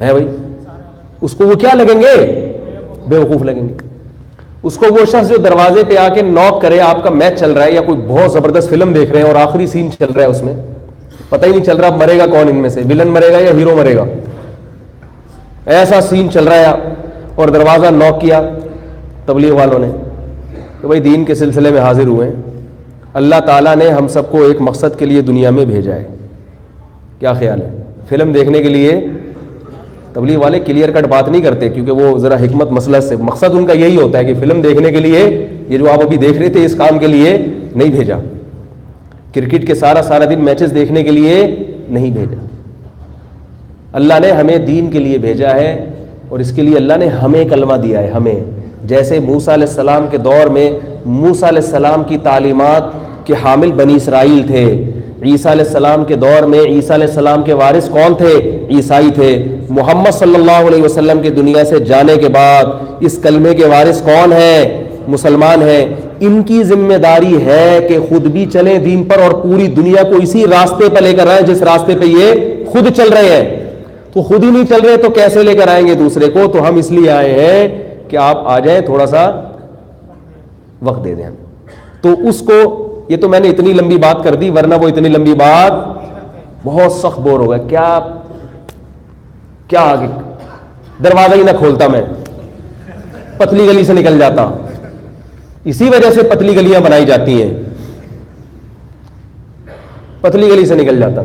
ہے بھائی. اس کو وہ کیا لگیں گے, بیوقوف لگیں گے. اس کو وہ شخص جو دروازے پہ آ کے نوک کرے, آپ کا میچ چل رہا ہے یا کوئی بہت زبردست فلم دیکھ رہے ہیں اور آخری سین چل رہا ہے, اس میں پتہ ہی نہیں چل رہا مرے گا کون ان میں سے, ولن مرے گا یا ہیرو مرے گا, ایسا سین چل رہا ہے, اور دروازہ نوک کیا تبلیغ والوں نے کہ بھائی دین کے سلسلے میں حاضر ہوئے ہیں, اللہ تعالیٰ نے ہم سب کو ایک مقصد کے لیے دنیا میں بھیجا ہے. کیا خیال ہے, فلم دیکھنے کے لیے تبلیغ والے کلیئر کٹ بات نہیں کرتے, کیونکہ وہ ذرا حکمت مسئلہ سے, مقصد ان کا یہی ہوتا ہے کہ فلم دیکھنے کے لیے, یہ جو آپ ابھی دیکھ رہے تھے اس کام کے لیے نہیں بھیجا, کرکٹ کے سارا دن میچز دیکھنے کے لیے نہیں بھیجا. اللہ نے ہمیں دین کے لیے بھیجا ہے اور اس کے لیے اللہ نے ہمیں کلمہ دیا ہے. ہمیں جیسے موسیٰ علیہ السلام کے دور میں موسیٰ علیہ السلام کی تعلیمات کے حامل بنی اسرائیل تھے, عیسیٰ علیہ السلام کے دور میں عیسیٰ علیہ السلام کے وارث کون تھے؟ عیسائی تھے. محمد صلی اللہ علیہ وسلم کے دنیا سے جانے کے بعد اس کلمے کے وارث کون ہیں؟ مسلمان ہیں. ان کی ذمہ داری ہے کہ خود بھی چلیں دین پر اور پوری دنیا کو اسی راستے پر لے کر آئیں جس راستے پہ یہ خود چل رہے ہیں. تو خود ہی نہیں چل رہے تو کیسے لے کر آئیں گے دوسرے کو؟ تو ہم اس لیے آئے ہیں کہ آپ آ جائیں, تھوڑا سا وقت دے دیں. تو اس کو, یہ تو میں نے اتنی لمبی بات کر دی, ورنہ وہ اتنی لمبی بات بہت سخت بور ہوگا. کیا آگے دروازہ ہی نہ کھولتا, میں پتلی گلی سے نکل جاتا. اسی وجہ سے پتلی گلیاں بنائی جاتی ہیں, پتلی گلی سے نکل جاتا.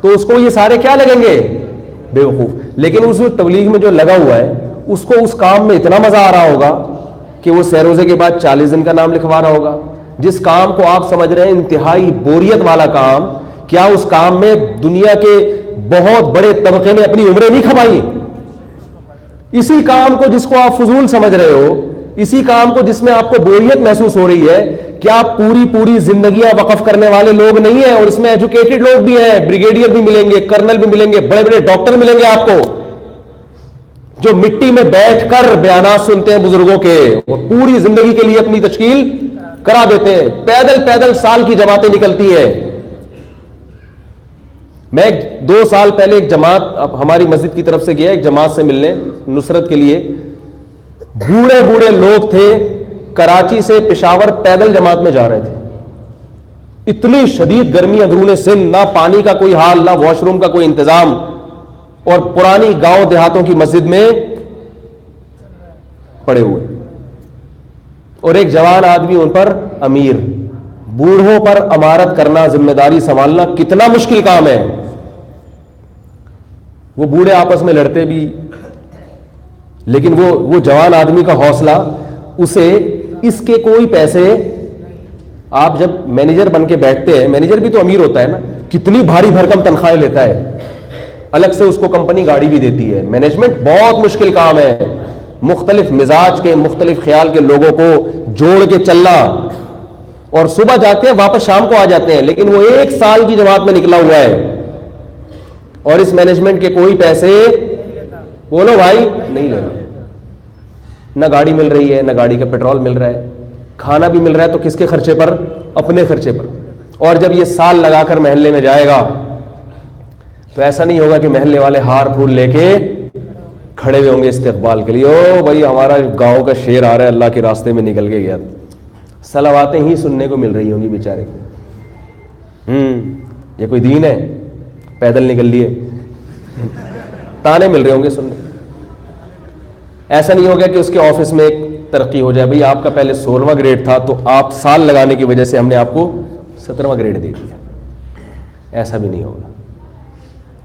تو اس کو یہ سارے کیا لگیں گے؟ بے وقوف. لیکن اس تبلیغ میں جو لگا ہوا ہے اس کو اس کام میں اتنا مزہ آ رہا ہوگا کہ وہ سہ روزے کے بعد 40 دن کا نام لکھوا رہا ہوگا. جس کام کو آپ سمجھ رہے ہیں انتہائی بوریت والا کام, کیا اس کام میں دنیا کے بہت بڑے طبقے نے اپنی عمریں نہیں کھپائی؟ اسی کام کو جس کو آپ فضول سمجھ رہے ہو, اسی کام کو جس میں آپ کو بوریت محسوس ہو رہی ہے, کیا پوری زندگیاں وقف کرنے والے لوگ نہیں ہیں؟ اور اس میں ایجوکیٹڈ لوگ بھی ہیں, بریگیڈیئر بھی ملیں گے, کرنل بھی ملیں گے, بڑے بڑے ڈاکٹر ملیں گے آپ کو, جو مٹی میں بیٹھ کر بیانات سنتے ہیں بزرگوں کے اور پوری زندگی کے لیے اپنی تشکیل کرا دیتے ہیں. پیدل سال کی جماعتیں نکلتی ہیں. میں 2 سال پہلے ایک جماعت ہماری مسجد کی طرف سے گیا, ایک جماعت سے ملنے نصرت کے لیے. بوڑھے لوگ تھے, کراچی سے پشاور پیدل جماعت میں جا رہے تھے. اتنی شدید گرمی اندرون سندھ, نہ پانی کا کوئی حال, نہ واش روم کا کوئی انتظام, اور پرانی گاؤں دیہاتوں کی مسجد میں پڑے ہوئے. اور ایک جوان آدمی ان پر امیر. بوڑھوں پر امارت کرنا, ذمہ داری سنبھالنا کتنا مشکل کام ہے. وہ بوڑھے آپس میں لڑتے بھی, لیکن وہ جوان آدمی کا حوصلہ, اسے اس کے کوئی پیسے, آپ جب مینیجر بن کے بیٹھتے ہیں, مینیجر بھی تو امیر ہوتا ہے نا, کتنی بھاری بھرکم تنخواہیں لیتا ہے, الگ سے اس کو کمپنی گاڑی بھی دیتی ہے. مینجمنٹ بہت مشکل کام ہے. مختلف مزاج کے, مختلف خیال کے لوگوں کو جوڑ کے چلنا, اور صبح جاتے ہیں واپس شام کو آ جاتے ہیں, لیکن وہ 1 سال کی جماعت میں نکلا ہوا ہے, اور اس مینجمنٹ کے کوئی پیسے, بولو بھائی, نہیں لینا. نہ گاڑی مل رہی ہے, نہ گاڑی کا پیٹرول مل رہا ہے, کھانا بھی مل رہا ہے تو کس کے خرچے پر؟ اپنے خرچے پر. اور جب یہ سال لگا کر محلے میں جائے گا تو ایسا نہیں ہوگا کہ محلے والے ہار پھول لے کے کھڑے ہوئے ہوں گے استقبال کے لیے, او بھائی ہمارا گاؤں کا شیر آ رہا ہے, اللہ کے راستے میں نکل کے گیا. صلواتیں ہی سننے کو مل رہی ہوں گی بیچارے کو. یہ کوئی دین ہے؟ پیدل نکل لیے, تانے مل رہے ہوں گے سننے. ایسا نہیں ہوگا کہ اس کے آفس میں ایک ترقی ہو جائے, بھئی آپ کا پہلے 16واں گریڈ تھا تو آپ سال لگانے کی وجہ سے ہم نے آپ کو 17واں گریڈ دے دیا. ایسا بھی نہیں ہوگا.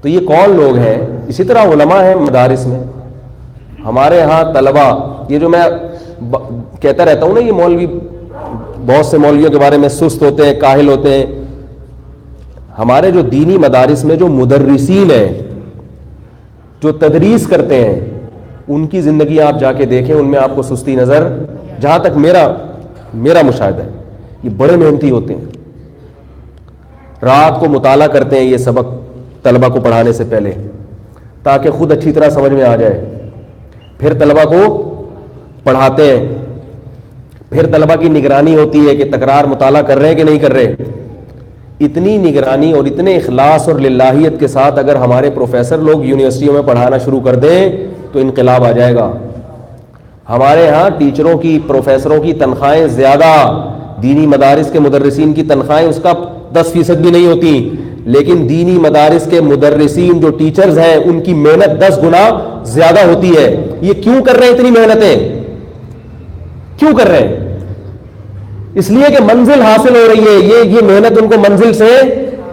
تو یہ کون لوگ ہیں؟ اسی طرح علماء ہیں مدارس میں. ہمارے ہاں طلبہ, یہ جو میں کہتا رہتا ہوں نا, یہ مولوی, بہت سے مولویوں کے بارے میں سست ہوتے ہیں, کاہل ہوتے ہیں. ہمارے جو دینی مدارس میں جو مدرسین ہیں, جو تدریس کرتے ہیں, ان کی زندگی آپ جا کے دیکھیں, ان میں آپ کو سستی نظر, جہاں تک میرا مشاہدہ ہے, یہ بڑے محنتی ہوتے ہیں. رات کو مطالعہ کرتے ہیں یہ سبق طلبہ کو پڑھانے سے پہلے, تاکہ خود اچھی طرح سمجھ میں آ جائے. پھر طلبہ کو پڑھاتے ہیں. پھر طلبہ کی نگرانی ہوتی ہے کہ تکرار مطالعہ کر رہے ہیں کہ نہیں کر رہے. اتنی نگرانی اور اتنے اخلاص اور للہیت کے ساتھ اگر ہمارے پروفیسر لوگ یونیورسٹیوں میں پڑھانا شروع کر دیں تو انقلاب آ جائے گا. ہمارے ہاں ٹیچروں کی, پروفیسروں کی تنخواہیں زیادہ, دینی مدارس کے مدرسین کی تنخواہیں اس کا 10% بھی نہیں ہوتی, لیکن دینی مدارس کے مدرسین جو ٹیچرز ہیں ان کی محنت 10 گنا زیادہ ہوتی ہے. یہ کیوں کر رہے ہیں اتنی محنتیں؟ کیوں کر رہے ہیں؟ اس لیے کہ منزل حاصل ہو رہی ہے. یہ محنت ان کو منزل سے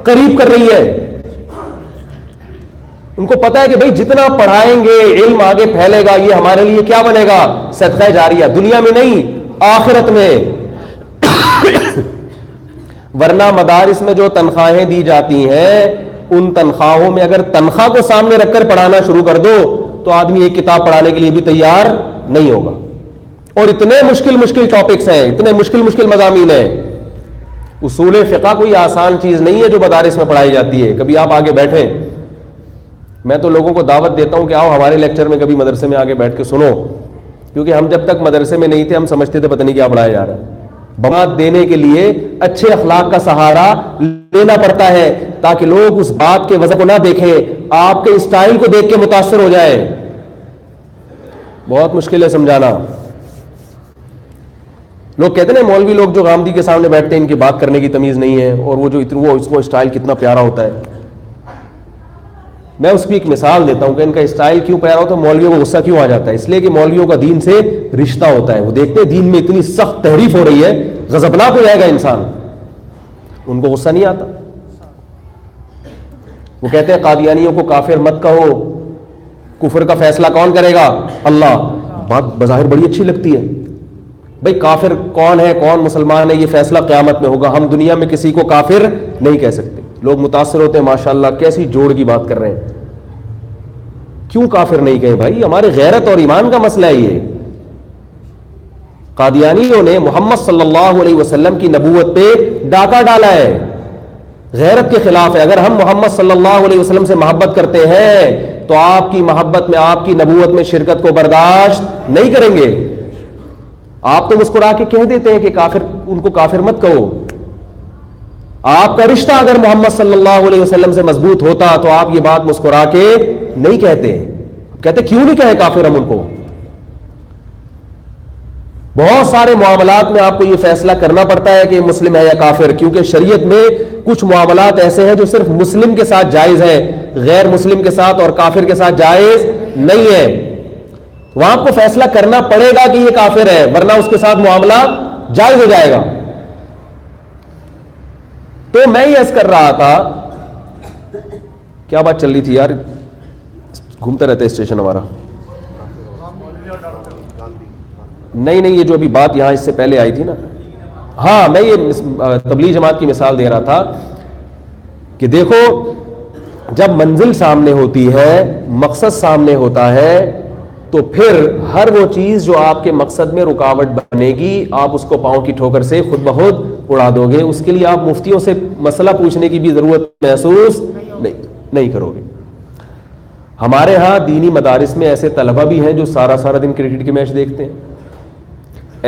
قریب کر رہی ہے. ان کو پتا ہے کہ بھئی جتنا پڑھائیں گے علم آگے پھیلے گا, یہ ہمارے لیے کیا بنے گا؟ صدقہ جاریہ, دنیا میں نہیں آخرت میں. ورنہ مدارس میں جو تنخواہیں دی جاتی ہیں ان تنخواہوں میں اگر تنخواہ کو سامنے رکھ کر پڑھانا شروع کر دو تو آدمی ایک کتاب پڑھانے کے لیے بھی تیار نہیں ہوگا. اور اتنے مشکل ٹاپکس ہیں, اتنے مشکل مضامین ہیں. اصول فقہ کوئی آسان چیز نہیں ہے جو مدارس میں پڑھائی جاتی ہے. کبھی آپ آگے بیٹھیں, میں تو لوگوں کو دعوت دیتا ہوں کہ آؤ ہمارے لیکچر میں کبھی مدرسے میں آگے بیٹھ کے سنو, کیونکہ ہم جب تک مدرسے میں نہیں تھے ہم سمجھتے تھے پتہ نہیں کیا پڑھایا جا رہا ہے. بات دینے کے لیے اچھے اخلاق کا سہارا لینا پڑتا ہے تاکہ لوگ اس بات کے وزن کو نہ دیکھیں, آپ کے اسٹائل کو دیکھ کے متاثر ہو جائے. بہت مشکل ہے سمجھانا. لوگ کہتے ہیں مولوی لوگ جو غامدی کے سامنے بیٹھتے ہیں ان کی بات کرنے کی تمیز نہیں ہے, اور وہ جو اس کو اسٹائل کتنا پیارا ہوتا ہے. میں اس کی ایک مثال دیتا ہوں کہ ان کا اسٹائل کیوں پیارا ہوتا ہے, مولویوں کو غصہ کیوں آ جاتا ہے. اس لیے کہ مولویوں کا دین سے رشتہ ہوتا ہے. وہ دیکھتے ہیں دین میں اتنی سخت تحریف ہو رہی ہے, غضبناک ہو جائے گا انسان, ان کو غصہ نہیں آتا. وہ کہتے ہیں قادیانیوں کو کافر مت کہو, کفر کا فیصلہ کون کرے گا؟ اللہ. بات بظاہر بڑی اچھی لگتی ہے. بھئی کافر کون ہے کون مسلمان ہے یہ فیصلہ قیامت میں ہوگا, ہم دنیا میں کسی کو کافر نہیں کہہ سکتے. لوگ متاثر ہوتے ہیں, ماشاءاللہ کیسی جوڑ کی بات کر رہے ہیں. کیوں کافر نہیں کہیں بھائی, ہمارے غیرت اور ایمان کا مسئلہ ہے یہ. قادیانیوں نے محمد صلی اللہ علیہ وسلم کی نبوت پہ ڈاکہ ڈالا ہے, غیرت کے خلاف ہے. اگر ہم محمد صلی اللہ علیہ وسلم سے محبت کرتے ہیں تو آپ کی محبت میں, آپ کی نبوت میں شرکت کو برداشت نہیں کریں گے. آپ تو مسکرا کے کہہ دیتے ہیں کہ کافر, ان کو کافر مت کہو. آپ کا رشتہ اگر محمد صلی اللہ علیہ وسلم سے مضبوط ہوتا تو آپ یہ بات مسکرا کے نہیں کہتے. کہتے کیوں نہیں کہے کافر ہم ان کو. بہت سارے معاملات میں آپ کو یہ فیصلہ کرنا پڑتا ہے کہ مسلم ہے یا کافر, کیونکہ شریعت میں کچھ معاملات ایسے ہیں جو صرف مسلم کے ساتھ جائز ہیں, غیر مسلم کے ساتھ اور کافر کے ساتھ جائز نہیں ہے. وہاں آپ کو فیصلہ کرنا پڑے گا کہ یہ کافر ہے, ورنہ اس کے ساتھ معاملہ جائز ہو جائے گا. تو میں یہ عرض کر رہا تھا, کیا بات چل رہی تھی یار, گھومتا رہتا ہے اسٹیشن ہمارا. نہیں یہ جو ابھی بات یہاں اس سے پہلے آئی تھی نا, ہاں میں یہ تبلیغ جماعت کی مثال دے رہا تھا کہ دیکھو جب منزل سامنے ہوتی ہے, مقصد سامنے ہوتا ہے, تو پھر ہر وہ چیز جو آپ کے مقصد میں رکاوٹ بنے گی آپ اس کو پاؤں کی ٹھوکر سے خود بخود اڑا دو گے. اس کے لیے آپ مفتیوں سے مسئلہ پوچھنے کی بھی ضرورت محسوس نہیں کرو گے. ہمارے ہاں دینی مدارس میں ایسے طلبہ بھی ہیں جو سارا دن کرکٹ کے میچ دیکھتے ہیں.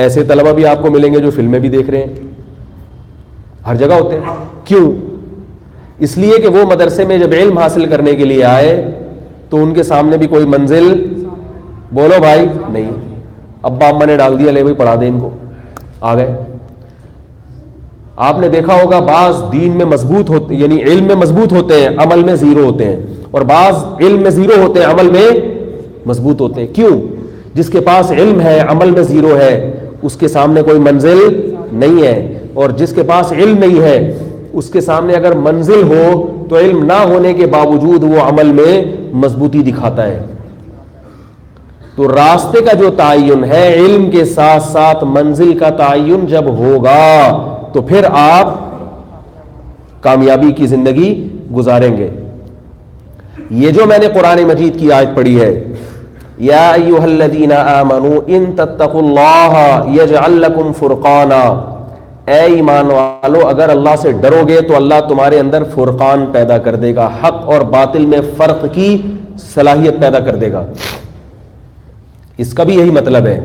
ایسے طلبہ بھی آپ کو ملیں گے جو فلمیں بھی دیکھ رہے ہیں. ہر جگہ ہوتے ہیں. کیوں؟ اس لیے کہ وہ مدرسے میں جب علم حاصل کرنے کے لیے آئے تو ان کے سامنے بھی کوئی منزل, بولو بھائی, نہیں. ابا اما نے ڈال دیا, لے بھائی پڑھا دے ان کو, آ گئے. آپ نے دیکھا ہوگا بعض دین میں مضبوط ہوتے, یعنی علم میں مضبوط ہوتے ہیں, عمل میں زیرو ہوتے ہیں, اور بعض علم میں زیرو ہوتے ہیں, عمل میں مضبوط ہوتے ہیں. کیوں؟ جس کے پاس علم ہے عمل میں زیرو ہے اس کے سامنے کوئی منزل نہیں ہے, اور جس کے پاس علم نہیں ہے اس کے سامنے اگر منزل ہو تو علم نہ ہونے کے باوجود وہ عمل میں مضبوطی دکھاتا ہے. تو راستے کا جو تعین ہے, علم کے ساتھ ساتھ منزل کا تعین جب ہوگا تو پھر آپ کامیابی کی زندگی گزاریں گے. یہ جو میں نے قرآن مجید کی آیت پڑھی ہے, یا ایھا الذین آمنوا ان تتقوا اللہ یجعل لکم فرقانا, اے ایمان والو اگر اللہ سے ڈرو گے تو اللہ تمہارے اندر فرقان پیدا کر دے گا, حق اور باطل میں فرق کی صلاحیت پیدا کر دے گا. اس کا بھی یہی مطلب ہے.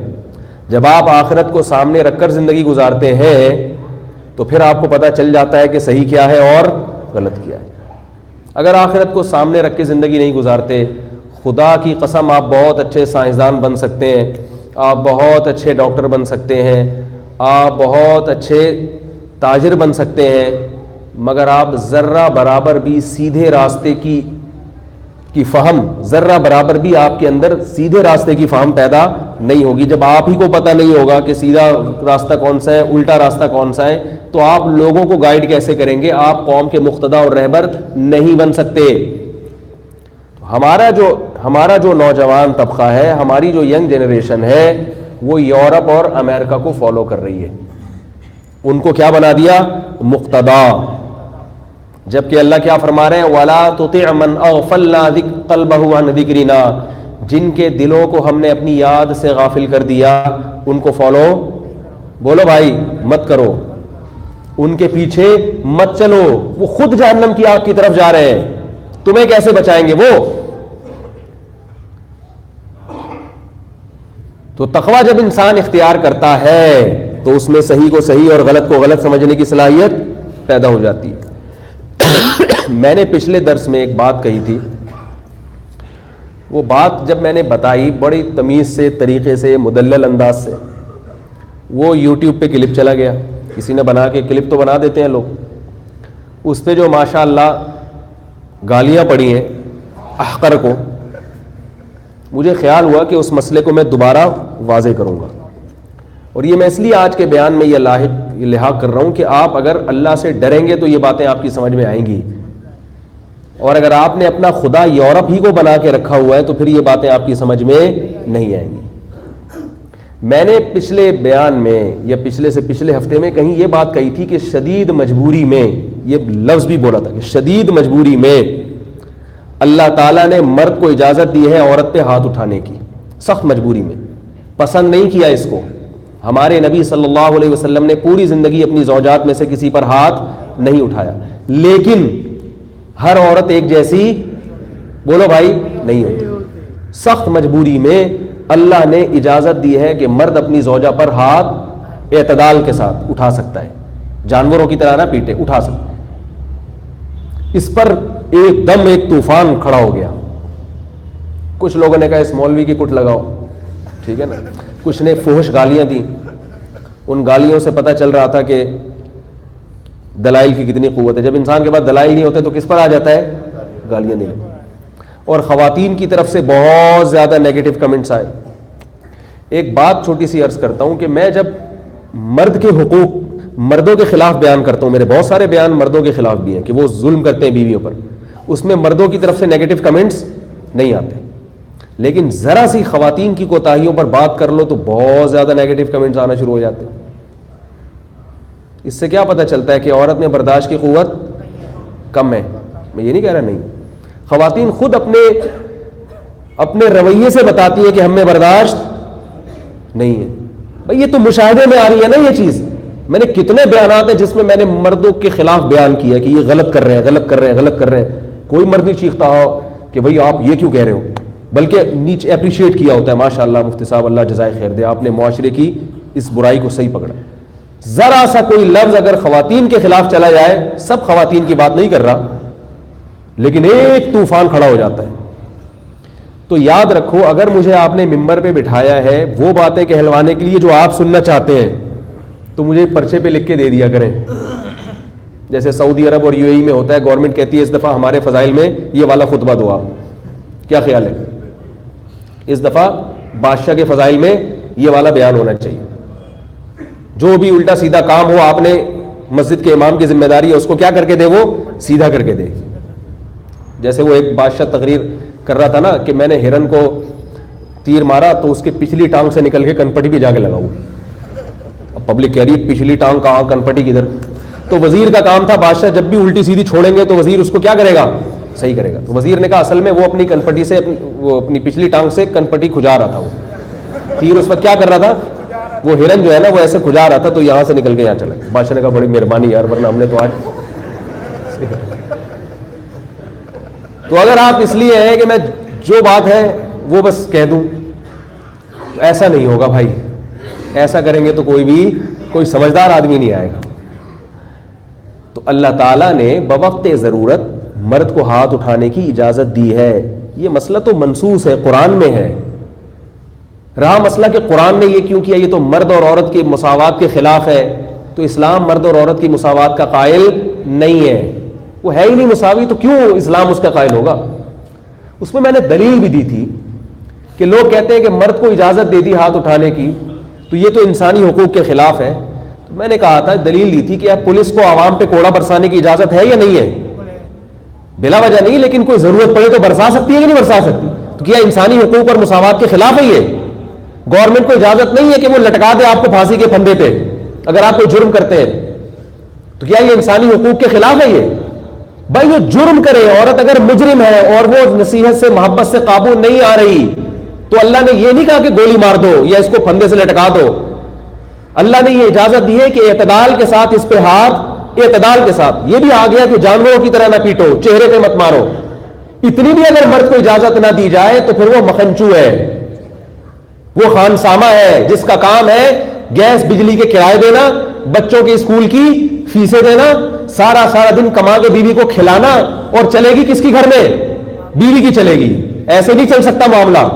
جب آپ آخرت کو سامنے رکھ کر زندگی گزارتے ہیں تو پھر آپ کو پتہ چل جاتا ہے کہ صحیح کیا ہے اور غلط کیا ہے. اگر آخرت کو سامنے رکھ کے زندگی نہیں گزارتے, خدا کی قسم آپ بہت اچھے سائنسدان بن سکتے ہیں, آپ بہت اچھے ڈاکٹر بن سکتے ہیں, آپ بہت اچھے تاجر بن سکتے ہیں, مگر آپ ذرہ برابر بھی سیدھے راستے کی فہم, ذرہ برابر بھی آپ کے اندر سیدھے راستے کی فہم پیدا نہیں ہوگی. جب آپ ہی کو پتہ نہیں ہوگا کہ سیدھا راستہ کون سا ہے, الٹا راستہ کون سا ہے, تو آپ لوگوں کو گائیڈ کیسے کریں گے؟ آپ قوم کے مقتدا اور رہبر نہیں بن سکتے. ہمارا جو نوجوان طبقہ ہے, ہماری جو ینگ جنریشن ہے, وہ یورپ اور امریکہ کو فالو کر رہی ہے. ان کو کیا بنا دیا؟ مقتدا. جبکہ اللہ کیا فرما رہے ہیں؟ وَلَا تُطِعْ مَنْ أَغْفَلْنَا قَلْبَهُ عَنْ ذِكْرِنَا، جن کے دلوں کو ہم نے اپنی یاد سے غافل کر دیا ان کو فالو، بولو بھائی، مت کرو، ان کے پیچھے مت چلو، وہ خود جہنم کی آگ کی طرف جا رہے ہیں، تمہیں کیسے بچائیں گے وہ؟ تو تقویٰ جب انسان اختیار کرتا ہے تو اس میں صحیح کو صحیح اور غلط کو غلط سمجھنے کی صلاحیت پیدا ہو جاتی ہے۔ میں نے پچھلے درس میں ایک بات کہی تھی، وہ بات جب میں نے بتائی بڑی تمیز سے، طریقے سے، مدلل انداز سے، وہ یوٹیوب پہ کلپ چلا گیا، کسی نے بنا کے، کلپ تو بنا دیتے ہیں لوگ، اس پہ جو ماشاء اللہ گالیاں پڑی ہیں احقر کو، مجھے خیال ہوا کہ اس مسئلے کو میں دوبارہ واضح کروں گا، اور یہ میں اس لیے آج کے بیان میں یہ لحاظ کر رہا ہوں کہ آپ اگر اللہ سے ڈریں گے تو یہ باتیں آپ کی سمجھ میں آئیں گی، اور اگر آپ نے اپنا خدا یورپ ہی کو بنا کے رکھا ہوا ہے تو پھر یہ باتیں آپ کی سمجھ میں نہیں آئیں گی۔ میں نے پچھلے بیان میں یا پچھلے سے پچھلے ہفتے میں کہیں یہ بات کہی تھی کہ شدید مجبوری میں، یہ لفظ بھی بولا تھا کہ شدید مجبوری میں اللہ تعالیٰ نے مرد کو اجازت دی ہے عورت پہ ہاتھ اٹھانے کی، سخت مجبوری میں، پسند نہیں کیا اس کو۔ ہمارے نبی صلی اللہ علیہ وسلم نے پوری زندگی اپنی زوجات میں سے کسی پر ہاتھ نہیں اٹھایا، لیکن ہر عورت ایک جیسی، بولو بھائی، نہیں ہوتی۔ سخت مجبوری میں اللہ نے اجازت دی ہے کہ مرد اپنی زوجہ پر ہاتھ اعتدال کے ساتھ اٹھا سکتا ہے، جانوروں کی طرح نہ پیٹے، اٹھا سکتا ہے۔ اس پر ایک دم ایک طوفان کھڑا ہو گیا، کچھ لوگوں نے کہا اس مولوی کی کٹ لگاؤ، ٹھیک ہے نا، کچھ نے فحش گالیاں دی، ان گالیوں سے پتہ چل رہا تھا کہ دلائل کی کتنی قوت ہے۔ جب انسان کے پاس دلائل نہیں ہوتے تو کس پر آ جاتا ہے؟ گالیاں نہیں۔ اور خواتین کی طرف سے بہت زیادہ نیگیٹو کمنٹس آئے۔ ایک بات چھوٹی سی عرض کرتا ہوں کہ میں جب مرد کے حقوق، مردوں کے خلاف بیان کرتا ہوں، میرے بہت سارے بیان مردوں کے خلاف بھی ہیں کہ وہ ظلم کرتے ہیں بیویوں پر، اس میں مردوں کی طرف سے نیگیٹو کمنٹس نہیں آتے، لیکن ذرا سی خواتین کی کوتاہیوں پر بات کر لو تو بہت زیادہ نیگیٹو کمنٹس آنا شروع ہو جاتے ہیں۔ اس سے کیا پتہ چلتا ہے کہ عورت میں برداشت کی قوت کم ہے؟ میں یہ نہیں کہہ رہا نہیں، خواتین خود اپنے رویے سے بتاتی ہے کہ ہم میں برداشت نہیں ہے۔ بھئی یہ تو مشاہدے میں آ رہی ہے نا یہ چیز۔ میں نے کتنے بیانات ہیں جس میں میں نے مردوں کے خلاف بیان کیا کہ یہ غلط کر رہے ہیں، غلط کر رہے ہیں، غلط کر رہے ہیں، کوئی مرد نہیں چیختا ہو کہ بھئی آپ یہ کیوں کہہ رہے ہو، بلکہ نیچے اپریشیٹ کیا ہوتا ہے، ماشاءاللہ مفتی صاحب اللہ جزائے خیر دے، آپ نے معاشرے کی اس برائی کو صحیح پکڑا۔ ذرا سا کوئی لفظ اگر خواتین کے خلاف چلا جائے، سب خواتین کی بات نہیں کر رہا، لیکن ایک طوفان کھڑا ہو جاتا ہے۔ تو یاد رکھو، اگر مجھے آپ نے ممبر پہ بٹھایا ہے وہ باتیں کہلوانے کے لیے جو آپ سننا چاہتے ہیں تو مجھے پرچے پہ لکھ کے دے دیا کریں، جیسے سعودی عرب اور یو اے ای میں ہوتا ہے، گورنمنٹ کہتی ہے اس دفعہ ہمارے فضائل میں یہ والا خطبہ دو آپ، کیا خیال ہے؟ اس دفعہ بادشاہ کے فضائل میں یہ والا بیان ہونا چاہیے۔ جو بھی الٹا سیدھا کام ہو، آپ نے مسجد کے امام کی ذمہ داری ہے اس کو کیا کر کے دے، وہ سیدھا کر کے دے۔ جیسے وہ ایک بادشاہ تقریر کر رہا تھا نا کہ میں نے ہرن کو تیر مارا تو اس کے پچھلی ٹانگ سے نکل کے کنپٹی پہ جا کے لگاؤں۔ اب پبلک کہہ رہی ہے پچھلی ٹانگ کہاں، کنپٹی کدھر؟ تو وزیر کا کام تھا، بادشاہ جب بھی الٹی سیدھی چھوڑیں گے تو وزیر اس کو کیا کرے گا، صحیح کرے گا۔ تو وزیر نے کہا اصل میں وہ اپنی کنپٹی سے وہ اپنی پچھلی ٹانگ سے کنپٹی کھجا رہا تھا، وہ تیر اس وقت کیا کر رہا تھا، وہ ہرن جو ہے نا وہ ایسے کھجا رہا تھا تو یہاں سے نکل کے یہاں چلا۔ بادشاہ نے کہا بڑی مہربانی یار، ورنہ ہم نے تو آج تو اگر آپ اس لیے ہیں کہ میں جو بات ہے وہ بس کہہ دوں، ایسا نہیں ہوگا بھائی، ایسا کریں گے تو کوئی سمجھدار آدمی نہیں آئے گا۔ تو اللہ تعالیٰ نے بوقت ضرورت مرد کو ہاتھ اٹھانے کی اجازت دی ہے، یہ مسئلہ تو منصوص ہے، قرآن میں ہے۔ رہا مسئلہ کہ قرآن نے یہ کیوں کیا، یہ تو مرد اور عورت کی مساوات کے خلاف ہے، تو اسلام مرد اور عورت کی مساوات کا قائل نہیں ہے، وہ ہے ہی نہیں مساوی، تو کیوں اسلام اس کا قائل ہوگا؟ اس میں نے دلیل بھی دی تھی کہ لوگ کہتے ہیں کہ مرد کو اجازت دے دی ہاتھ اٹھانے کی تو یہ تو انسانی حقوق کے خلاف ہے۔ تو میں نے کہا تھا، دلیل دی تھی کہ اب پولیس کو عوام پہ کوڑا برسانے کی اجازت ہے یا نہیں ہے؟ بلا وجہ نہیں، لیکن کوئی ضرورت پڑے تو برسا سکتی ہے کہ نہیں برسا سکتی؟ تو کیا انسانی حقوق اور مساوات کے خلاف ہے یہ؟ گورنمنٹ کو اجازت نہیں ہے کہ وہ لٹکا دے آپ کو پھانسی کے پھندے پہ اگر آپ کوئی جرم کرتے ہیں، تو کیا یہ انسانی حقوق کے خلاف ہے یہ؟ بھائی وہ جرم کرے, عورت اگر مجرم ہے اور وہ نصیحت سے محبت سے قابو نہیں آ رہی تو اللہ نے یہ نہیں کہا کہ گولی مار دو یا اس کو پھندے سے لٹکا دو. اللہ نے یہ اجازت دی ہے کہ اعتدال کے ساتھ اس پہ ہاتھ, اعتدال کے ساتھ. یہ بھی آ گیا کہ جانوروں کی طرح نہ پیٹو, چہرے پہ مت مارو. اتنی بھی اگر مرد کو اجازت نہ دی جائے تو پھر وہ مکھنچو ہے, وہ خانسامہ ہے جس کا کام ہے گیس بجلی کے کرائے دینا, بچوں کے اسکول کی فیسیں دینا, سارا دن کما کے بیوی کو کھلانا, اور چلے گی کس کی گھر میں؟ بیوی کی چلے گی. ایسے نہیں چل سکتا معاملہ.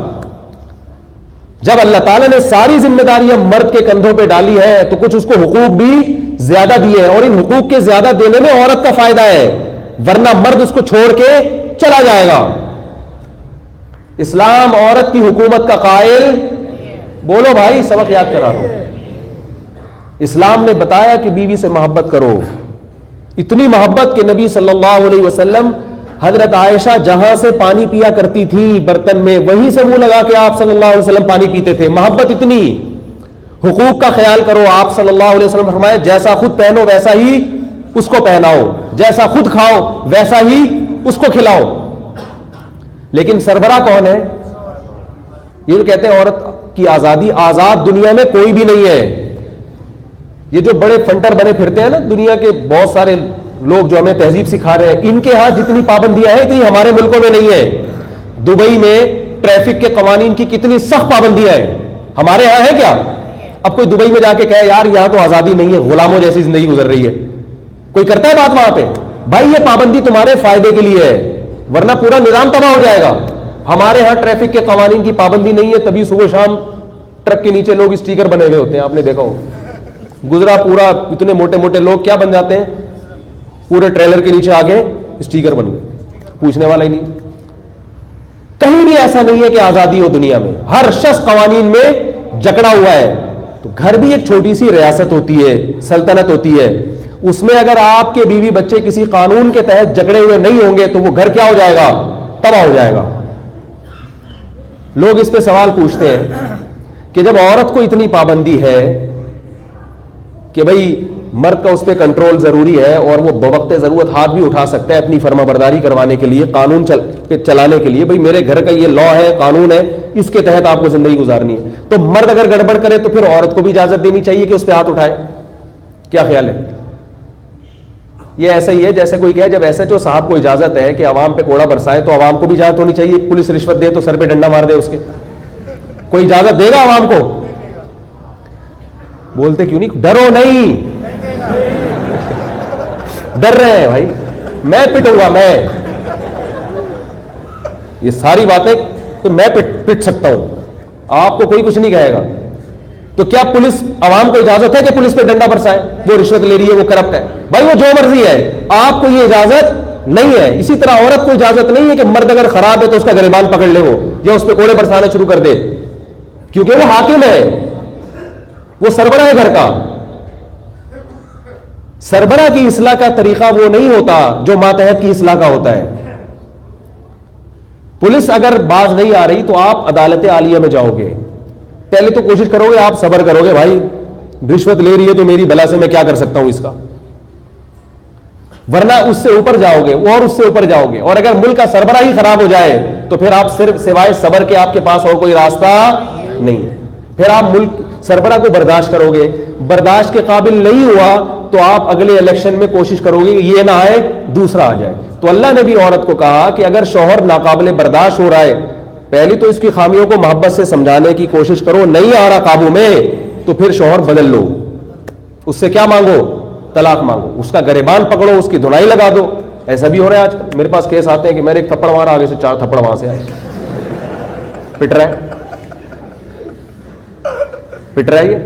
جب اللہ تعالیٰ نے ساری ذمہ داریاں مرد کے کندھوں پہ ڈالی ہے تو کچھ اس کو حقوق بھی زیادہ دیے, اور ان حقوق کے زیادہ دینے میں عورت کا فائدہ ہے, ورنہ مرد اس کو چھوڑ کے چلا جائے گا. اسلام عورت کی حکومت کا قائل, بولو بھائی سبق یاد کرا دو. اسلام نے بتایا کہ بیوی سے محبت کرو, اتنی محبت کہ نبی صلی اللہ علیہ وسلم حضرت عائشہ جہاں سے پانی پیا کرتی تھی برتن میں, وہیں سے منہ لگا کے آپ صلی اللہ علیہ وسلم پانی پیتے تھے. محبت اتنی. حقوق کا خیال کرو. آپ صلی اللہ علیہ وسلم فرمایا جیسا خود پہنو ویسا ہی اس کو پہناؤ, جیسا خود کھاؤ ویسا ہی اس کو کھلاؤ. لیکن سربراہ کون ہے؟ یہ جو کہتے ہیں عورت کی آزادی, آزاد دنیا میں کوئی بھی نہیں ہے. یہ جو بڑے فنٹر بنے پھرتے ہیں نا دنیا کے بہت سارے لوگ جو ہمیں تہذیب سکھا رہے ہیں, ان کے ہاں جتنی پابندیاں ہیں اتنی ہمارے ملکوں میں نہیں ہے. دبئی میں ٹریفک کے قوانین کی کتنی سخت پابندیاں ہیں, ہمارے ہاں ہے کیا؟ اب کوئی دبئی میں جا کے کہے یار یہاں تو آزادی نہیں ہے, غلاموں جیسی زندگی گزر رہی ہے, کوئی کرتا ہے بات وہاں پہ؟ بھائی یہ پابندی تمہارے فائدے کے لیے ہے, ورنہ پورا نظام تباہ ہو جائے گا. ہمارے ہاں ٹریفک کے قوانین کی پابندی نہیں ہے, تبھی صبح شام ٹرک کے نیچے لوگ اسٹیکر بنے ہوئے ہوتے ہیں, آپ نے دیکھا ہو. گزرا پورا اتنے موٹے موٹے لوگ کیا بن جاتے ہیں, پورے ٹریلر کے نیچے آگے اسٹیکر بن گئے, پوچھنے والا ہی نہیں. کہیں بھی ایسا نہیں ہے کہ آزادی ہو دنیا میں, ہر شخص قوانین میں جکڑا ہوا ہے. تو گھر بھی ایک چھوٹی سی ریاست ہوتی ہے, سلطنت ہوتی ہے, اس میں اگر آپ کے بیوی بچے کسی قانون کے تحت جکڑے ہوئے نہیں ہوں گے تو وہ گھر کیا ہو جائے گا؟ تباہ ہو جائے گا. لوگ اس پہ سوال پوچھتے ہیں کہ جب عورت کو اتنی پابندی ہے کہ بھئی مرد کا اس پہ کنٹرول ضروری ہے اور وہ بوقت ضرورت ہاتھ بھی اٹھا سکتا ہے اپنی فرما برداری کروانے کے لیے, قانون چلانے کے لیے, بھئی میرے گھر کا یہ لا ہے, قانون ہے, اس کے تحت آپ کو زندگی گزارنی ہے, تو مرد اگر گڑبڑ کرے تو پھر عورت کو بھی اجازت دینی چاہیے کہ اس پہ ہاتھ اٹھائے. کیا خیال ہے؟ یہ ایسا ہی ہے جیسے کوئی کہے جب ایس ایچ او صاحب کو اجازت ہے کہ عوام پہ کوڑا برسائے تو عوام کو بھی اجازت ہونی چاہیے, پولیس رشوت دے تو سر پہ ڈنڈا مار دے اس کے. کوئی اجازت دے گا عوام کو؟ بولتے کیوں نہیں؟ ڈرو نہیں, ڈر رہے ہیں بھائی, میں پٹوں گا, میں یہ ساری باتیں تو میں پٹ سکتا ہوں, آپ کو کوئی کچھ نہیں کہے گا. تو کیا پولیس, عوام کو اجازت ہے کہ پولیس پہ ڈنڈا برسائے؟ وہ رشوت لے رہی ہے, وہ کرپٹ ہے, بھائی وہ جو مرضی ہے, آپ کو یہ اجازت نہیں ہے. اسی طرح عورت کو اجازت نہیں ہے کہ مرد اگر خراب ہے تو اس کا گریبان پکڑ لے وہ, یا اس پہ کوڑے برسانا شروع کر دے, کیونکہ وہ حاکم ہے, وہ سربراہ ہے گھر کا. سربراہ کی اصلاح کا طریقہ وہ نہیں ہوتا جو ماتحت کی اصلاح کا ہوتا ہے. پولیس اگر باز نہیں آ رہی تو آپ عدالت عالیہ میں جاؤ گے, پہلے تو کوشش کرو گے, آپ صبر کرو گے, بھائی رشوت لے رہی ہے تو میری بلا سے میں کیا کر سکتا ہوں اس کا, ورنہ اس سے اوپر جاؤ گے اور اس سے اوپر جاؤ گے. اور اگر ملک کا سربراہ ہی خراب ہو جائے تو پھر آپ صرف سوائے صبر کے آپ کے پاس اور کوئی راستہ نہیں. پھر آپ ملک سربراہ کو برداشت کرو گے, برداشت کے قابل نہیں ہوا تو آپ اگلے الیکشن میں کوشش کرو گے کہ یہ نہ آئے دوسرا آ جائے. تو اللہ نے بھی عورت کو کہا کہ اگر شوہر ناقابل برداشت ہو رہا ہے, پہلی تو اس کی خامیوں کو محبت سے سمجھانے کی کوشش کرو, نہیں آ رہا قابو میں تو پھر شوہر بدل لو, اس سے کیا مانگو؟ طلاق مانگو, اس کا گریبان پکڑو, اس کی دھنائی لگا دو. ایسا بھی ہو رہا ہے آج کل, میرے پاس کیس آتے ہیں کہ میرے ایک تھپڑ مارا, آگے سے 4 تھپڑ وہاں سے آئے, پٹ رہا ہے,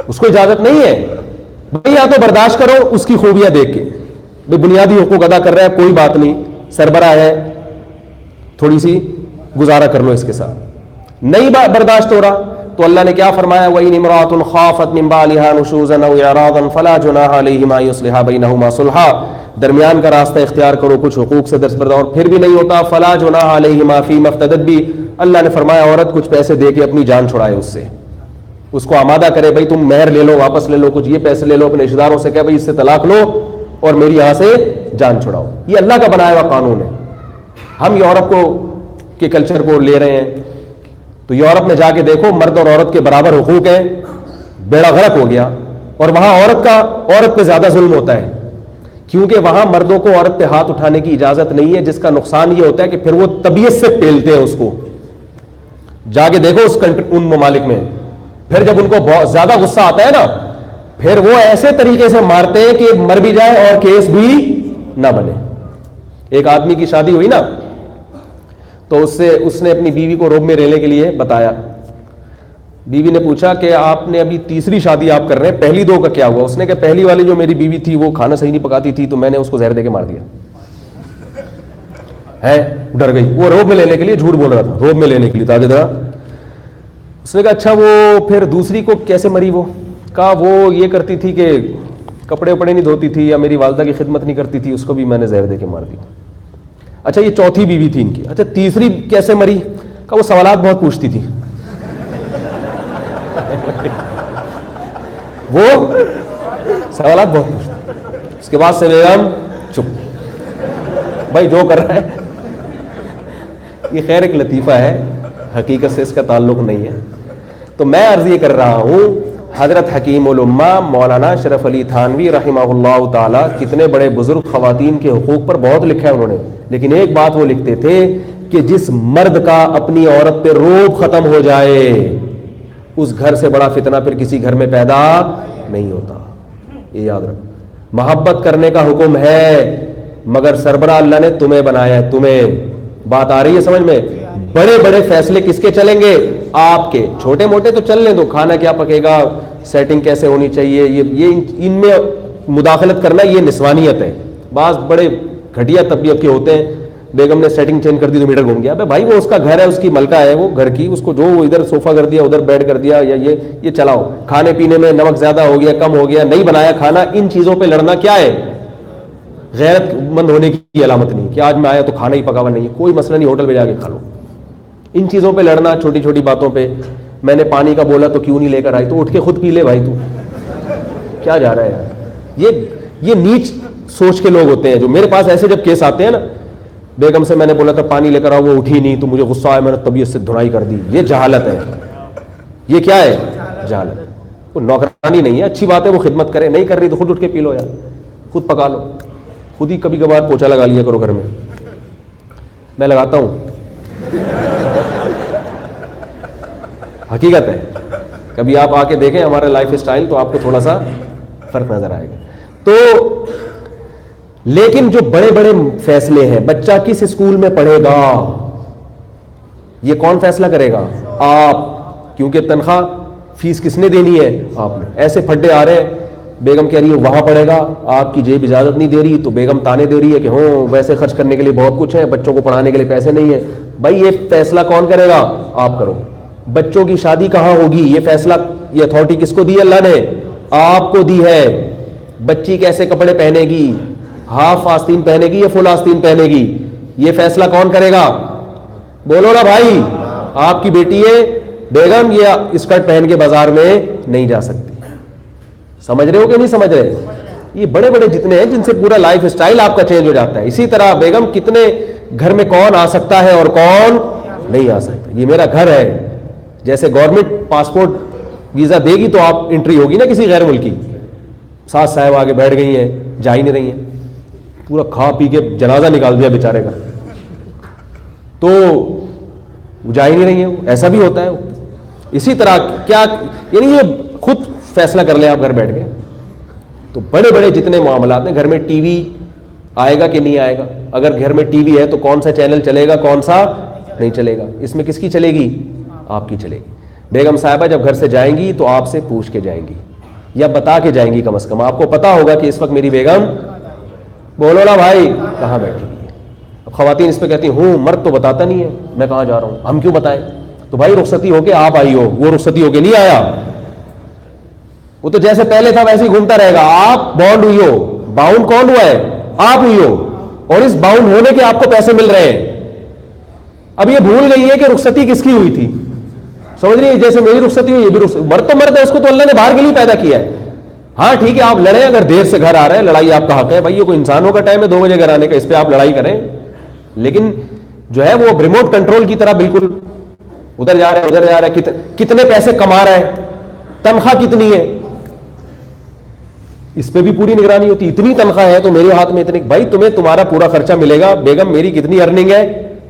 اس کو اجازت نہیں ہے. بھائی یا تو برداشت کرو اس کی خوبیاں دیکھ کے, بھائی بنیادی حقوق ادا کر رہا ہے, کوئی بات نہیں, سربراہ ہے, تھوڑی سی گزارا کر لو اس کے ساتھ. نہیں برداشت ہو رہا تو اللہ نے کیا فرمایا, وَإِنِ امْرَأَةٌ خَافَتْ مِنْ بَعْلِهَا نُشُوزًا أَوْ إِعْرَاضًا فَلَا جُنَاحَ عَلَيْهِمَا يُصْلِحَا بَيْنَهُمَا صُلْحًا, درمیان کا راستہ اختیار کرو, کچھ حقوق سے دستبردار, اور پھر بھی نہیں ہوتا فَلَا جُنَاحَ عَلَيْهِمَا فِي مَا افْتَدَتْ بِهِ. اللہ نے فرمایا عورت کچھ پیسے دے کے اپنی جان چھڑائے, اس سے اس کو آمادہ کرے, بھائی تم مہر لے لو, واپس لے لو, کچھ یہ پیسے لے لو, اپنے رشتہ داروں سے کہ بھائی اس سے طلاق لو, اور میری یہاں سے جان چھڑاؤ. یہ اللہ کا بنایا ہوا قانون ہے. ہم یورپ کے کلچر کو لے رہے ہیں, تو یورپ میں جا کے دیکھو مرد اور عورت کے برابر حقوق ہیں, بیڑا غرق ہو گیا. اور وہاں عورت پہ زیادہ ظلم ہوتا ہے, کیونکہ وہاں مردوں کو عورت پہ ہاتھ اٹھانے کی اجازت نہیں ہے, جس کا نقصان یہ ہوتا ہے کہ پھر وہ طبیعت سے پیلتے ہیں اس کو. جا کے دیکھو ان ممالک میں, پھر جب ان کو بہت زیادہ غصہ آتا ہے نا, پھر وہ ایسے طریقے سے مارتے ہیں کہ مر بھی جائے اور کیس بھی نہ بنے. ایک آدمی کی شادی ہوئی نا, تو اس نے اپنی بیوی کو روم میں رہنے کے لیے بتایا. بیوی نے پوچھا کہ آپ نے ابھی تیسری شادی آپ کر رہے ہیں, پہلی دو کا کیا ہوا؟ اس نے کہا پہلی والی جو میری بیوی تھی وہ کھانا صحیح نہیں پکاتی تھی, تو میں نے اس کو زہر دے کے مار دیا. ہے ڈر گئی, وہ روب میں لینے کے لیے جھوٹ بول رہا تھا, روب میں لینے کے لیے تاکہ ذرا. اس نے کہا اچھا وہ پھر دوسری کو کیسے مری؟ وہ کہا وہ یہ کرتی تھی کہ کپڑے وپڑے نہیں دھوتی تھی یا میری والدہ کی خدمت نہیں کرتی تھی, اس کو بھی میں نے زہر دے کے مار دیا. اچھا یہ چوتھی بیوی تھی ان کی, اچھا تیسری کیسے مری؟ کہا وہ سوالات بہت پوچھتی تھی. وہ سوالات بہت پوچھتی. اس کے بعد سے بیگم چپ, بھائی جو کر رہا ہے. یہ خیر ایک لطیفہ ہے, حقیقت سے اس کا تعلق نہیں ہے. تو میں عرض یہ کر رہا ہوں, حضرت حکیم الامہ مولانا شرف علی تھانوی رحمہ اللہ تعالی کتنے بڑے بزرگ, خواتین کے حقوق پر بہت لکھا ہے انہوں نے, لیکن ایک بات وہ لکھتے تھے کہ جس مرد کا اپنی عورت پہ روب ختم ہو جائے, اس گھر سے بڑا فتنہ پھر کسی گھر میں پیدا نہیں ہوتا. یہ یاد رکھ. محبت کرنے کا حکم ہے, مگر سربراہ اللہ نے تمہیں بنایا ہے, تمہیں. بات آ رہی ہے سمجھ میں؟ بڑے بڑے فیصلے کس کے چلیں گے؟ آپ کے. چھوٹے موٹے تو چل لیں دو, کھانا کیا پکے گا, سیٹنگ کیسے ہونی چاہیے, یہ ان میں مداخلت کرنا یہ نسوانیت ہے. بعض بڑے گھٹیا طبیعت کے ہوتے ہیں, بیگم نے سیٹنگ چینج کر دی تو میٹر گھوم گیا. بھائی وہ اس کا گھر ہے, اس کی ملکہ ہے وہ گھر کی, اس کو جو ادھر صوفہ کر دیا ادھر بیڈ کر دیا, یا یہ چلاؤ. کھانے پینے میں نمک زیادہ ہو گیا کم ہو گیا, نہیں بنایا کھانا, ان چیزوں پہ لڑنا کیا ہے؟ غیرت مند ہونے کی علامت نہیں کہ آج میں آیا تو کھانا ہی پکا ہوا نہیں ہے. کوئی مسئلہ نہیں, ہوٹل پہ جا کے کھا لو. ان چیزوں پہ لڑنا, چھوٹی چھوٹی باتوں پہ. میں نے پانی کا بولا تو کیوں نہیں لے کر آئی, تو اٹھ کے خود پی لے بھائی, تو کیا جا رہا ہے یار. یہ نیچ سوچ کے لوگ ہوتے ہیں جو میرے پاس ایسے جب کیس آتے ہیں نا. بیگم سے میں نے بولا تھا پانی لے کر آؤ, وہ اٹھی نہیں, تو مجھے غصہ آیا, میں نے طبیعت سے دھنائی کر دی. یہ جہالت ہے. یہ کیا ہے؟ جہالت. وہ نوکرانی نہیں ہے, اچھی بات ہے وہ خدمت کرے, نہیں کر رہی تو خود اٹھ کے پی لو یار, خود پکا لو, خود ہی کبھی کبھار پوچھا لگا لیا کرو گھر میں. میں لگاتا ہوں, حقیقت ہے. کبھی آپ آ کے دیکھیں ہمارا لائف اسٹائل, تو آپ کو تھوڑا سا فرق نظر آئے گا. تو لیکن جو بڑے بڑے فیصلے ہیں, بچہ کس اسکول میں پڑھے گا, یہ کون فیصلہ کرے گا؟ آپ. کیونکہ تنخواہ فیس کس نے دینی ہے؟ آپ نے. ایسے پھڈے آ رہے ہیں, بیگم کہہ رہی ہے وہاں پڑھے گا, آپ کی جیب اجازت نہیں دے رہی, تو بیگم تانے دے رہی ہے کہ ہوں ویسے خرچ کرنے کے لیے بہت کچھ ہے, بچوں کو پڑھانے کے لیے پیسے نہیں ہے. بھائی یہ فیصلہ کون کرے گا؟ آپ کرو. بچوں کی شادی کہاں ہوگی, یہ فیصلہ, یہ اتھارٹی کس کو دی ہے؟ اللہ نے. آپ کو دی ہے. بچی کیسے کپڑے پہنے گی, ہاف آستین پہنے گی یا فل آستین پہنے گی, یہ فیصلہ کون کرے گا؟ بولو نا بھائی. آپ کی بیٹی ہے بیگم, یہ اسکرٹ پہن کے بازار میں نہیں جا سکتی. سمجھ رہے ہو کہ نہیں سمجھ رہے؟ یہ بڑے بڑے جتنے ہیں جن سے پورا لائف اسٹائل آپ کا چینج ہو جاتا ہے. اسی طرح بیگم کتنے گھر میں کون آ سکتا ہے اور کون نہیں آ سکتا. یہ میرا گھر ہے. جیسے گورنمنٹ پاسپورٹ ویزا دے گی تو آپ انٹری ہوگی نا کسی غیر ملکی. ساس صاحب آگے بیٹھ گئی ہیں, جا ہی نہیں رہی ہیں, پورا کھا پی کے جنازہ نکال دیا بیچارے کا, تو وہ جا ہی نہیں رہی ہیں. ایسا بھی ہوتا ہے. اسی طرح کیا, یعنی یہ خود فیصلہ کر لیں آپ گھر بیٹھ کے. تو بڑے بڑے جتنے معاملات ہیں, گھر میں ٹی وی آئے گا کہ نہیں آئے گا, اگر گھر میں ٹی وی ہے تو کون سا چینل چلے گا, کون سا نہیں چلے گا, اس میں کس کی چلے گی؟ آپ کی چلے گی. بیگم صاحبہ جب گھر سے جائیں گی تو آپ سے پوچھ کے جائیں گی, یا بتا کے جائیں گی, کم از کم آپ کو پتا ہوگا کہ اس وقت میری بیگم, بولو نا بھائی, کہاں بیٹھی ہوئی ہے. اب خواتین اس پہ کہتی ہوں مرد تو بتاتا نہیں ہے میں کہاں جا رہا ہوں, ہم کیوں بتائیں؟ تو بھائی رخصتی ہو کے آپ آئی ہو, وہ رخصتی ہو کے نہیں آیا. وہ تو جیسے پہلے تھا ویسے ہی گھومتا رہے گا. آپ باؤنڈ ہوئی ہو, باؤنڈ کون ہوا ہے؟ آپ ہوئی ہو, اور اس باؤنڈ ہونے کے آپ کو پیسے مل رہے ہیں. اب یہ بھول گئی ہے کہ رخصتی کس کی ہوئی تھی. سمجھ رہی ہے؟ جیسے میری رخصتی ہوئی, یہ بھی رخصتی. مرد تو مرد ہے, اس کو تو اللہ نے باہر کے لیے پیدا کیا ہے. ہاں ٹھیک ہے آپ لڑیں, اگر دیر سے گھر آ رہے ہیں لڑائی آپ کا حق ہے بھائی, یہ کوئی انسانوں کا ٹائم ہے 2 بجے گھر آنے کا, اس پہ آپ لڑائی کریں, لیکن جو ہے وہ ریموٹ کنٹرول کی طرح بالکل ادھر جا رہے ادھر جا رہے, کتنے پیسے کما رہے ہیں, تنخواہ کتنی ہے, اس پہ بھی پوری نگرانی ہوتی. اتنی تنخواہ ہے تو میرے ہاتھ میں اتنی, بھائی تمہیں تمہارا پورا خرچہ ملے گا, بیگم میری کتنی ارننگ ہے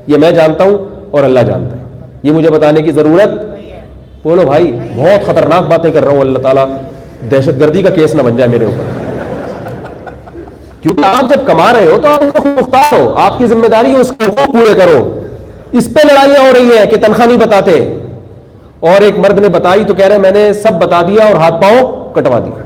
یہ میں جانتا ہوں اور اللہ جانتا ہے, یہ مجھے بتانے کی ضرورت. بولو بھائی بہت خطرناک باتیں کر رہا ہوں, اللہ تعالیٰ دہشت گردی کا کیس نہ بن جائے میرے اوپر, کیونکہ آپ جب کما رہے ہو تو آپ کو مختار ہو, آپ کی ذمہ داری ہے اس کو پورے کرو. اس پہ لڑائیاں ہو رہی ہیں کہ تنخواہ نہیں بتاتے, اور ایک مرد نے بتائی تو کہہ رہے میں نے سب بتا دیا اور ہاتھ پاؤں کٹوا دیا.